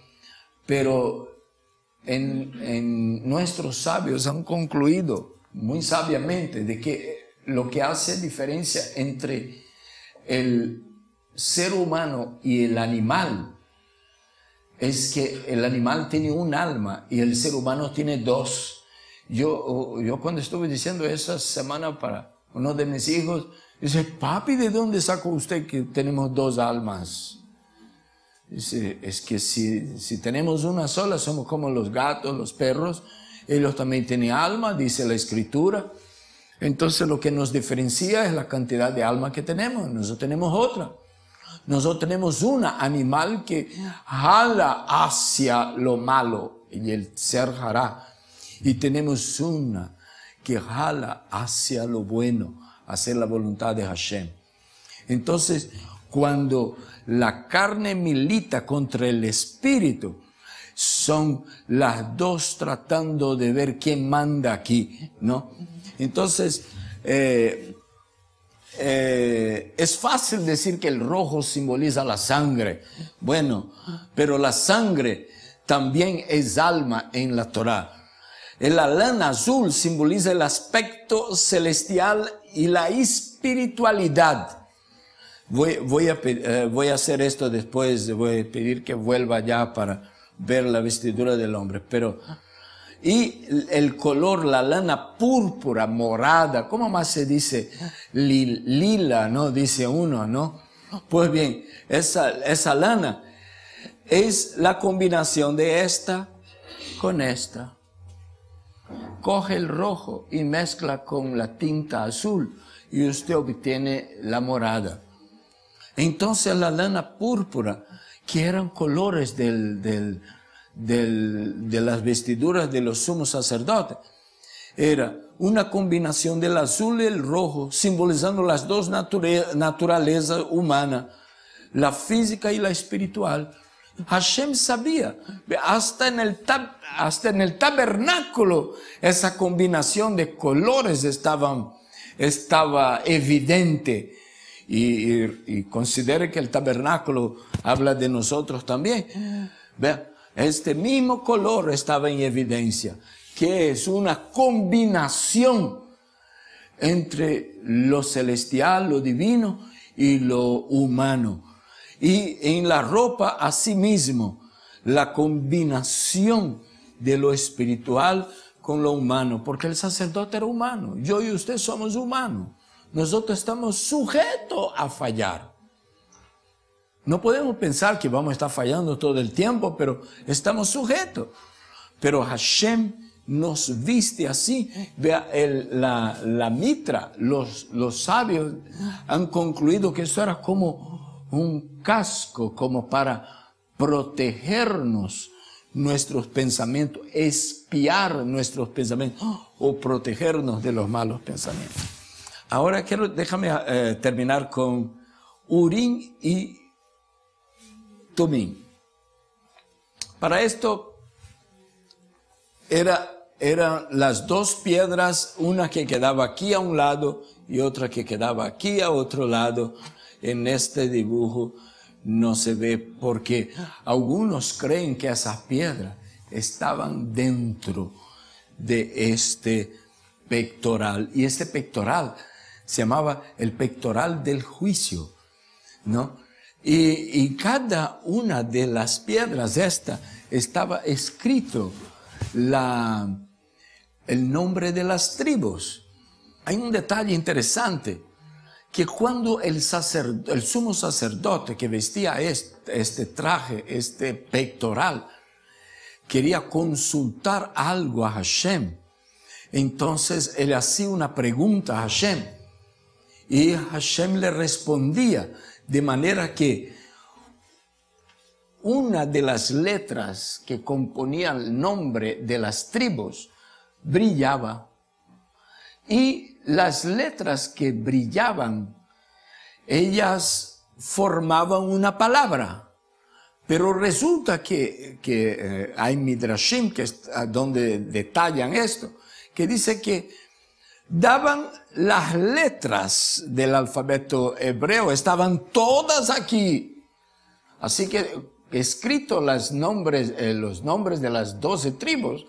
pero en nuestros sabios han concluido muy sabiamente de que lo que hace diferencia entre el ser humano y el animal es que el animal tiene un alma y el ser humano tiene dos. Yo cuando estuve diciendo esa semana para uno de mis hijos, dice: papi, ¿de dónde sacó usted que tenemos dos almas? Dice: es que si tenemos una sola, somos como los gatos, los perros, ellos también tienen alma, dice la Escritura. Entonces lo que nos diferencia es la cantidad de alma que tenemos. Nosotros tenemos otra. Nosotros tenemos una animal que jala hacia lo malo y el ser hará. Y tenemos una que jala hacia lo bueno, hacer la voluntad de Hashem. Entonces, cuando la carne milita contra el espíritu, son las dos tratando de ver quién manda aquí, ¿no? Entonces, es fácil decir que el rojo simboliza la sangre. Bueno, pero la sangre también es alma en la Torá. La lana azul simboliza el aspecto celestial y la espiritualidad. Voy a hacer esto después, voy a pedir que vuelva ya para ver la vestidura del hombre. Y el color, la lana púrpura, morada, ¿cómo más se dice? Lila, ¿no? Dice uno, ¿no? Pues bien, esa lana es la combinación de esta con esta. Coge el rojo y mezcla con la tinta azul y usted obtiene la morada. Entonces la lana púrpura, que eran colores de las vestiduras de los sumos sacerdotes, era una combinación del azul y el rojo, simbolizando las dos naturalezas humanas, la física y la espiritual. Hashem sabía, hasta en el tabernáculo esa combinación de colores estaba evidente. Y considere que el tabernáculo habla de nosotros también. Vea, este mismo color estaba en evidencia, que es una combinación entre lo celestial, lo divino y lo humano. Y en la ropa, asimismo, la combinación de lo espiritual con lo humano, porque el sacerdote era humano. Yo y usted somos humanos. Nosotros estamos sujetos a fallar. No podemos pensar que vamos a estar fallando todo el tiempo, pero estamos sujetos. Pero Hashem nos viste así. Vea, la mitra, los sabios han concluido que eso era como un casco, como para protegernos nuestros pensamientos, espiar nuestros pensamientos o protegernos de los malos pensamientos. Ahora déjame terminar con Urim y Tumim. Para esto eran las dos piedras, una que quedaba aquí a un lado y otra que quedaba aquí a otro lado. En este dibujo no se ve porque algunos creen que esas piedras estaban dentro de este pectoral. Y este pectoral se llamaba el pectoral del juicio, ¿no? Y cada una de las piedras estaba escrito el nombre de las tribus. Hay un detalle interesante, que cuando el sumo sacerdote que vestía este traje, este pectoral, quería consultar algo a Hashem, entonces él hacía una pregunta a Hashem y Hashem le respondía, de manera que una de las letras que componían el nombre de las tribus brillaba, y las letras que brillaban, ellas formaban una palabra. Pero resulta que hay midrashim donde detallan esto, que dice que daban las letras del alfabeto hebreo, estaban todas aquí. Así que escrito los nombres de las 12 tribus,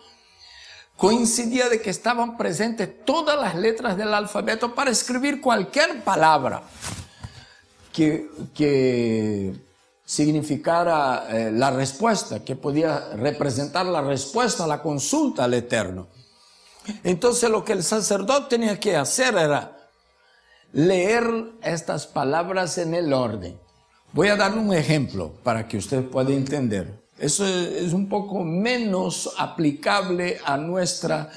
coincidía de que estaban presentes todas las letras del alfabeto para escribir cualquier palabra que significara la respuesta, que podía representar la respuesta a la consulta al Eterno. Entonces lo que el sacerdote tenía que hacer era leer estas palabras en el orden. Voy a darle un ejemplo para que usted pueda entender. Eso es un poco menos aplicable a nuestra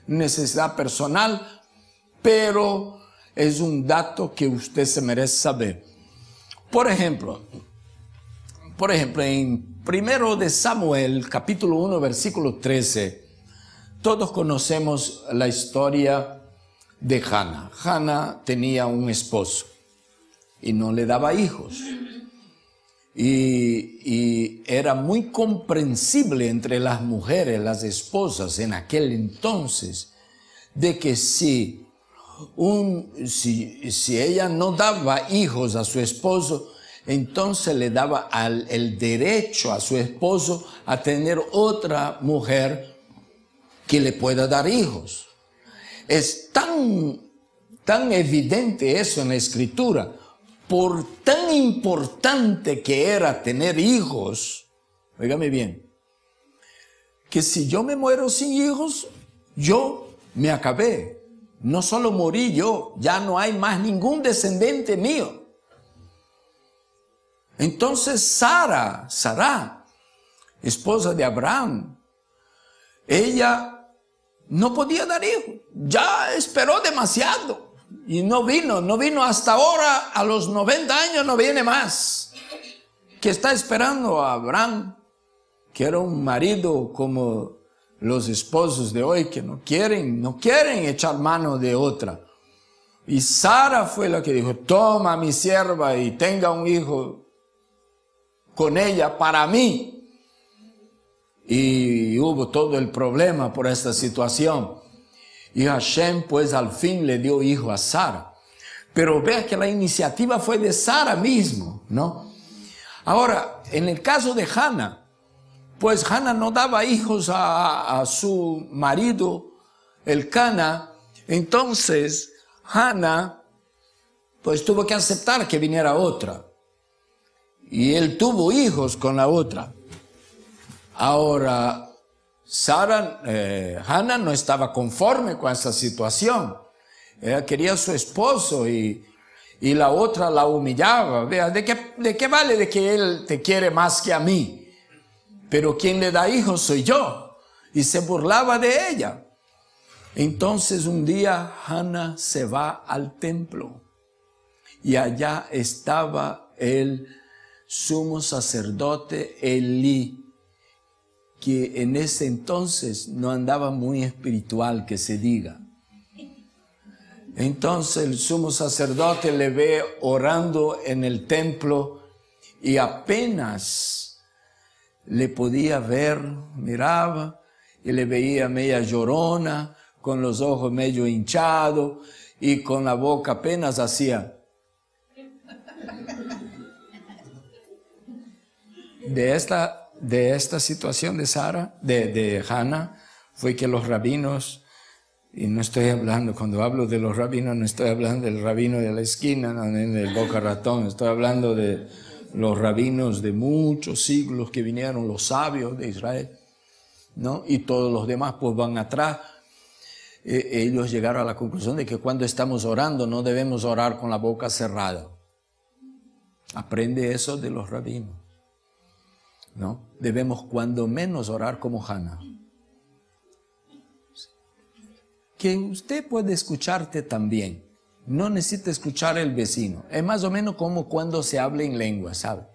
necesidad personal, pero es un dato que usted se merece saber. Por ejemplo, en 1 de Samuel, capítulo 1, versículo 13, todos conocemos la historia de Hannah. Hannah tenía un esposo y no le daba hijos. Y era muy comprensible entre las mujeres, las esposas en aquel entonces, de que si ella no daba hijos a su esposo, entonces le daba el derecho a su esposo a tener otra mujer que le pueda dar hijos. Es tan evidente eso en la Escritura, por tan importante que era tener hijos, óigame bien, que si yo me muero sin hijos, yo me acabé. No solo morí yo, ya no hay más ningún descendiente mío. Entonces Sara, esposa de Abraham, ella no podía dar hijos, ya esperó demasiado y no vino hasta ahora, a los 90 años no viene más. Que está esperando a Abraham, que era un marido como los esposos de hoy, que no quieren echar mano de otra. Y Sara fue la que dijo: toma a mi sierva y tenga un hijo con ella para mí. Y hubo todo el problema por esta situación. Y Hashem pues al fin le dio hijo a Sara. Pero vea que la iniciativa fue de Sara mismo, ¿no? Ahora, en el caso de Hannah, pues Hannah no daba hijos a su marido, Elcana. Entonces Hannah pues tuvo que aceptar que viniera otra. Y él tuvo hijos con la otra. Ahora, Hannah no estaba conforme con esa situación. Ella quería a su esposo y la otra la humillaba. Vea, ¿de qué vale de que él te quiere más que a mí? Pero quien le da hijos soy yo. Y se burlaba de ella. Entonces un día Hannah se va al templo. Y allá estaba el sumo sacerdote Elí, que en ese entonces no andaba muy espiritual, que se diga. Entonces el sumo sacerdote le ve orando en el templo y apenas le podía ver, miraba y le veía media llorona, con los ojos medio hinchados y con la boca apenas hacía. De esta situación de Hannah, fue que los rabinos, y no estoy hablando, cuando hablo de los rabinos, no estoy hablando del rabino de la esquina, no, del Boca Ratón, estoy hablando de los rabinos de muchos siglos que vinieron, los sabios de Israel, ¿no? Y todos los demás pues van atrás. Ellos llegaron a la conclusión de que cuando estamos orando no debemos orar con la boca cerrada. Aprende eso de los rabinos, ¿no? Debemos cuando menos orar como Hannah. Que usted puede escucharte también. No necesita escuchar el vecino. Es más o menos como cuando se habla en lengua, ¿sabe?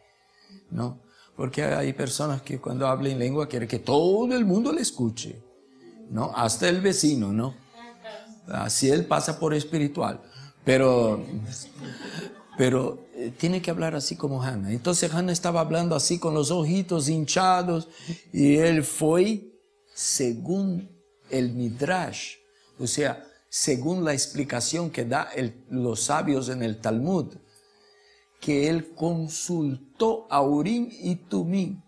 ¿No? Porque hay personas que cuando hablan en lengua quieren que todo el mundo le escuche, ¿no? Hasta el vecino, ¿no? Así él pasa por espiritual. Pero tiene que hablar así como Hannah. Entonces Hannah estaba hablando así con los ojitos hinchados y él fue, según el Midrash, o sea, según la explicación que da los sabios en el Talmud, que él consultó a Urim y Tumim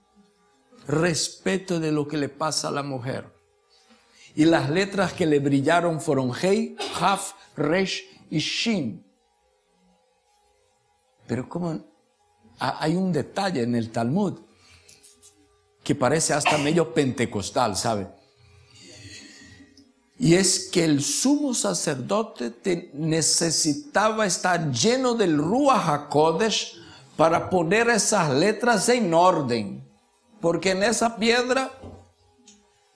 respecto de lo que le pasa a la mujer. Y las letras que le brillaron fueron Hei, Haf, Resh y Shin. Pero como hay un detalle en el Talmud que parece hasta medio pentecostal, ¿sabe? Y es que el sumo sacerdote necesitaba estar lleno del Ruach HaKodesh para poner esas letras en orden. Porque en esa piedra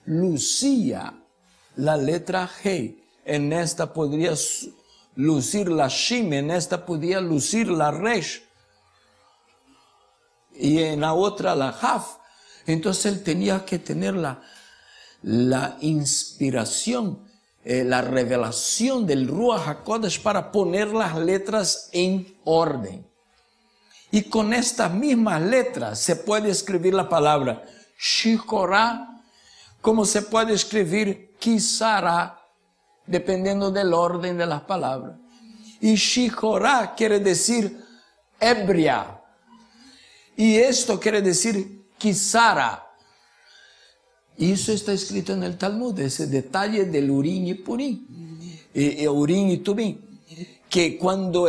lucía la letra He. En esta podría lucir la Shin, en esta podía lucir la Resh. Y en la otra la Haf. Entonces él tenía que tener la inspiración, la revelación del Ruach HaKodesh para poner las letras en orden. Y con estas mismas letras se puede escribir la palabra Shikorah, como se puede escribir Kisara, dependiendo del orden de las palabras. Y Shikorah quiere decir ebria. Y esto quiere decir Kisara. Y eso está escrito en el Talmud, ese detalle del Urim y Purim, Urim y Tumim, que cuando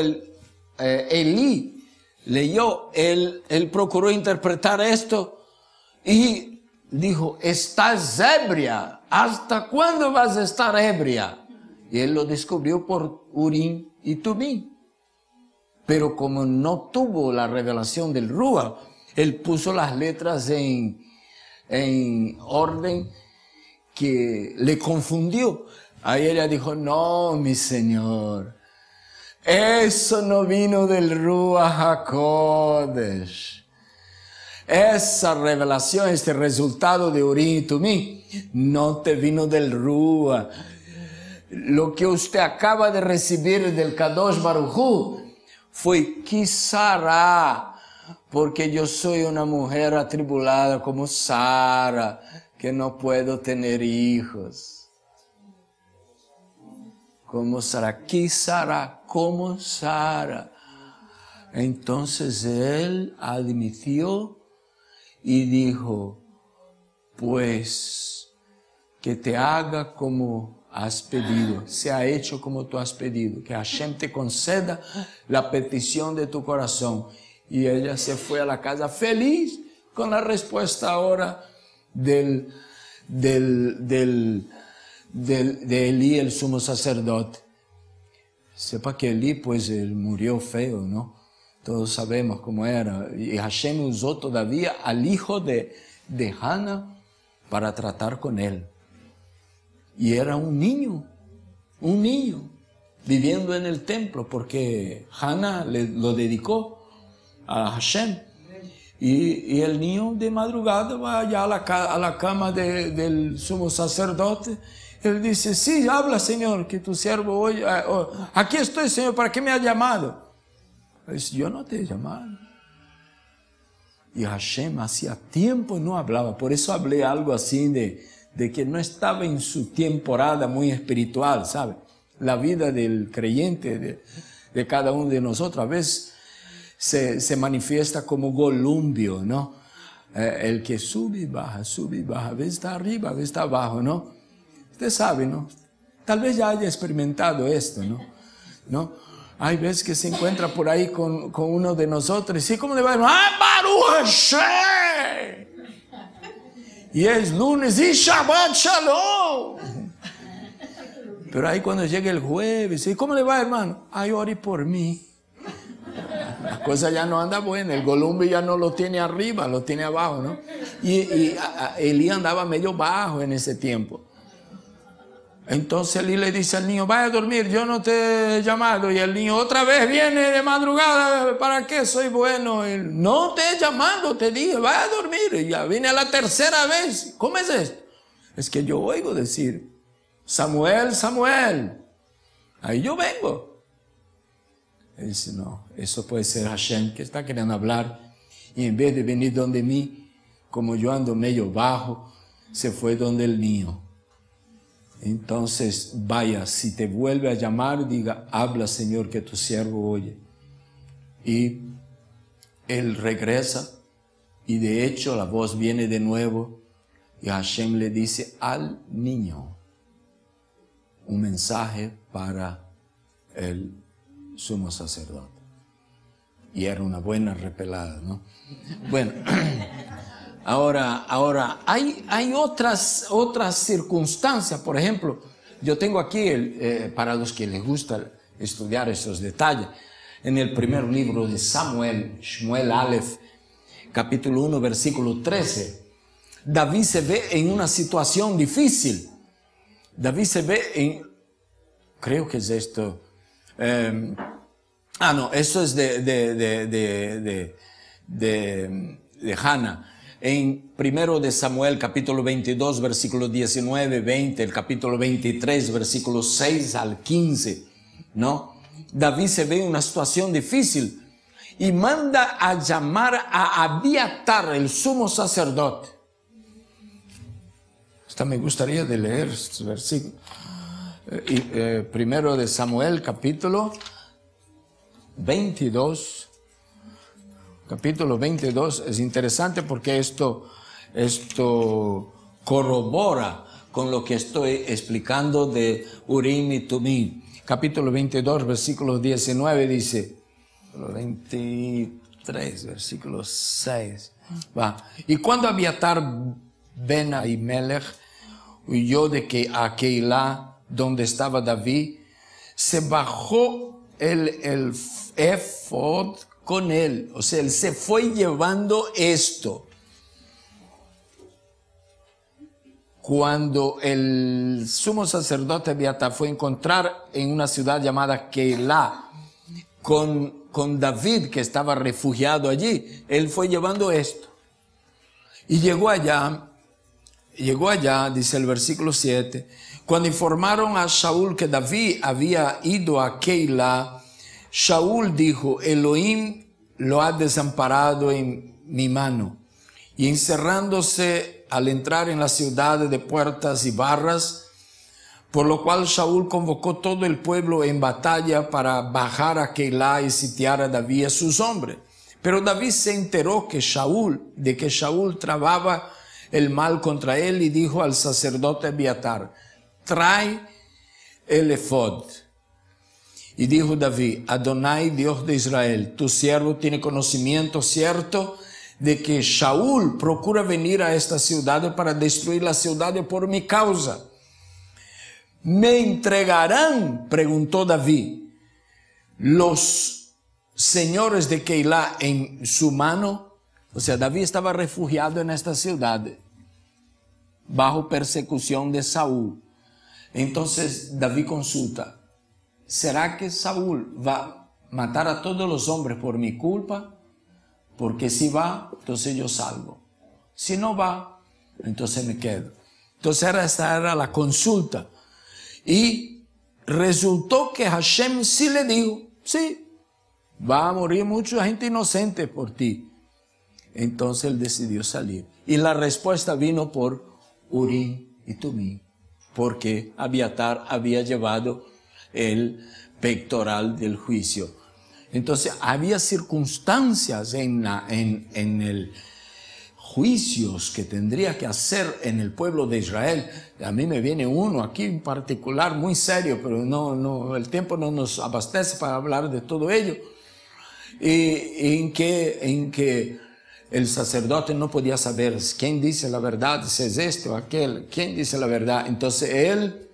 Elí leyó, él procuró interpretar esto y dijo, estás ebria, ¿hasta cuándo vas a estar ebria? Y él lo descubrió por Urim y Tumim. Pero como no tuvo la revelación del Ruach, él puso las letras en orden que le confundió. Ahí ella dijo, no, mi señor, eso no vino del Ruach HaKodesh. Esa revelación, este resultado de Urim y Tumim, no te vino del Ruach. Lo que usted acaba de recibir del Kadosh Baruj Hu fue Kisara, porque yo soy una mujer atribulada como Sara, que no puedo tener hijos. Como Sara, Kisara, como Sara. Entonces él admitió y dijo, pues que te haga como has pedido, se ha hecho como tú has pedido, que Hashem te conceda la petición de tu corazón. Y ella se fue a la casa feliz con la respuesta ahora del de Elí, el sumo sacerdote. Sepa que Elí, pues, él murió feo, ¿no? Todos sabemos cómo era. Y Hashem usó todavía al hijo de Hannah para tratar con él. Y era un niño, viviendo en el templo, porque Hannah lo dedicó a Hashem. Y el niño de madrugada va allá a la cama del sumo sacerdote. Él dice, sí, habla, Señor, que tu siervo hoy, aquí estoy, Señor, ¿para qué me has llamado? Él dice, yo no te he llamado. Y Hashem hacía tiempo no hablaba, por eso hablé algo así de que no estaba en su temporada muy espiritual, ¿sabe? La vida del creyente, de cada uno de nosotros, a veces se manifiesta como columpio, ¿no? El que sube y baja, a veces está arriba, a veces está abajo, ¿no? Usted sabe, ¿no? Tal vez ya haya experimentado esto, ¿no? Hay veces que se encuentra por ahí con uno de nosotros y sí, ¿cómo le va? ¡Ah, Baruch Hashem! Y es lunes y Shabbat Shalom. Pero ahí cuando llega el jueves, ¿y cómo le va, hermano? Ay, ore por mí. La cosa ya no anda buena, el columpio ya no lo tiene arriba, lo tiene abajo, ¿no? Y Elí andaba medio bajo en ese tiempo. Entonces Elí le dice al niño, vaya a dormir, yo no te he llamado. Y el niño otra vez viene de madrugada, ¿para qué soy bueno? Él, no te he llamado, te dije, vaya a dormir. Y ya vine a la tercera vez. ¿Cómo es esto? Es que yo oigo decir, Samuel, Samuel. Ahí yo vengo. Él dice, no, eso puede ser Hashem que está queriendo hablar. Y en vez de venir donde mí, como yo ando medio bajo, se fue donde el niño. Entonces, vaya, si te vuelve a llamar, diga, habla, Señor, que tu siervo oye. Y él regresa, y de hecho la voz viene de nuevo, y Hashem le dice al niño un mensaje para el sumo sacerdote. Y era una buena repelada, ¿no? Bueno, ahora hay otras circunstancias. Por ejemplo, yo tengo aquí, para los que les gusta estudiar esos detalles, en el primer libro de Samuel, Shmuel Aleph, capítulo 1, versículo 13, David se ve en una situación difícil. David se ve creo que es esto, no, eso es de Hannah. En primero de Samuel, capítulo 22, versículos 19, 20, el capítulo 23, versículos 6 al 15, ¿no? David se ve en una situación difícil y manda a llamar a Abiatar, el sumo sacerdote. Hasta me gustaría de leer este versículo. Primero de Samuel, capítulo 22. Capítulo 22 es interesante porque esto corrobora con lo que estoy explicando de Urim y Tumim. Capítulo 22, versículo 19 dice, 23, versículo 6. Y cuando Abiatar ben Ahimelech huyó de Keilah, donde estaba David, se bajó el efod con él, o sea, él se fue llevando esto. Cuando el sumo sacerdote Abiatar fue a encontrar en una ciudad llamada Keilah con David, que estaba refugiado allí, él fue llevando esto. Y llegó allá, dice el versículo 7, cuando informaron a Shaul que David había ido a Keilah, Shaul dijo, Elohim lo ha desamparado en mi mano. Y encerrándose al entrar en la ciudad de puertas y barras, por lo cual Shaul convocó todo el pueblo en batalla para bajar a Keilah y sitiar a David y a sus hombres. Pero David se enteró de que Shaul trababa el mal contra él y dijo al sacerdote Abiatar, trae el efod. Y dijo David, Adonai, Dios de Israel, tu siervo tiene conocimiento cierto de que Saúl procura venir a esta ciudad para destruir la ciudad por mi causa. ¿Me entregarán?, preguntó David, los señores de Keilah en su mano. O sea, David estaba refugiado en esta ciudad, bajo persecución de Saúl. Entonces David consulta, ¿será que Saúl va a matar a todos los hombres por mi culpa? Porque si va, entonces yo salgo. Si no va, entonces me quedo. Entonces esta era la consulta. Y resultó que Hashem sí le dijo, sí, va a morir mucha gente inocente por ti. Entonces él decidió salir. Y la respuesta vino por Urim y Tumim, porque Abiatar había llevado el pectoral del juicio. Entonces había circunstancias en el juicios que tendría que hacer en el pueblo de Israel. A mí me viene uno aquí en particular muy serio, pero no, el tiempo no nos abastece para hablar de todo ello. Y en que el sacerdote no podía saber quién dice la verdad, si es este o aquel, quién dice la verdad. Entonces él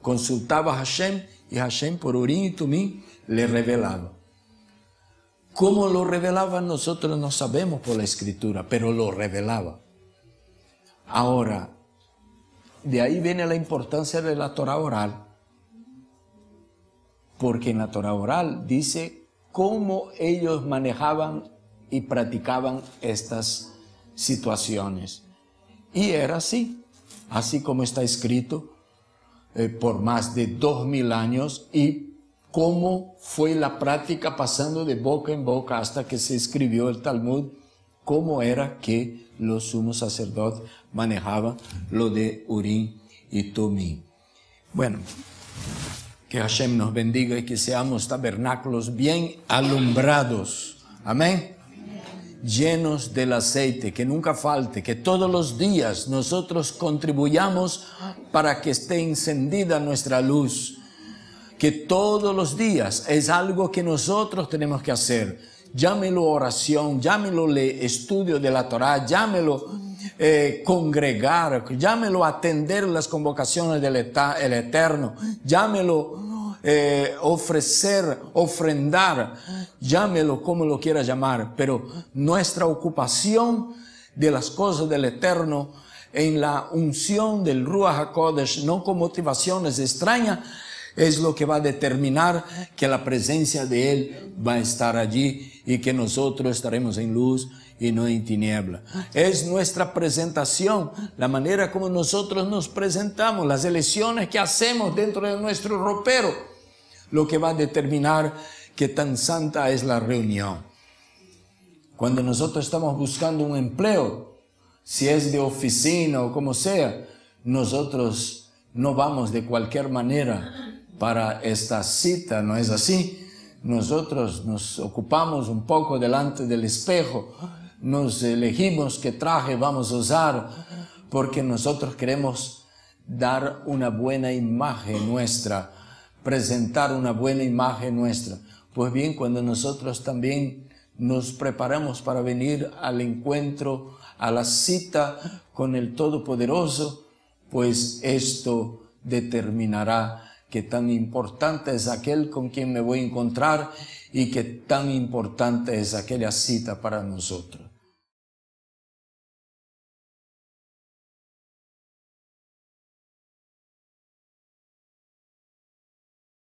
consultaba a Hashem y Hashem por Urim y Tumim le revelaba. ¿Cómo lo revelaba? Nosotros no sabemos por la escritura, pero lo revelaba. Ahora, de ahí viene la importancia de la Torah oral, porque en la Torah oral dice cómo ellos manejaban y practicaban estas situaciones. Y era así como está escrito por más de 2000 años, y cómo fue la práctica pasando de boca en boca hasta que se escribió el Talmud, cómo era que los sumos sacerdotes manejaban lo de Urim y Tumim. Bueno, que Hashem nos bendiga y que seamos tabernáculos bien alumbrados. Amén. Llenos del aceite, que nunca falte, que todos los días nosotros contribuyamos para que esté encendida nuestra luz. Que todos los días es algo que nosotros tenemos que hacer. Llámelo oración, llámelo estudio de la Torah, llámelo congregar, llámelo atender las convocaciones del Eterno, llámelo ofrecer, ofrendar, llámelo como lo quiera llamar, pero nuestra ocupación de las cosas del Eterno en la unción del Ruach HaKodesh, no con motivaciones extrañas, es lo que va a determinar que la presencia de Él va a estar allí y que nosotros estaremos en luz y no en tiniebla. Es nuestra presentación, la manera como nosotros nos presentamos, las elecciones que hacemos dentro de nuestro ropero, lo que va a determinar qué tan santa es la reunión. Cuando nosotros estamos buscando un empleo, si es de oficina o como sea, nosotros no vamos de cualquier manera para esta cita, ¿no es así? Nosotros nos ocupamos un poco delante del espejo, nos elegimos qué traje vamos a usar, porque nosotros queremos dar una buena imagen nuestra, presentar una buena imagen nuestra. Pues bien, cuando nosotros también nos preparamos para venir al encuentro, a la cita con el Todopoderoso, pues esto determinará que tan importante es aquel con quien me voy a encontrar y que tan importante es aquella cita para nosotros.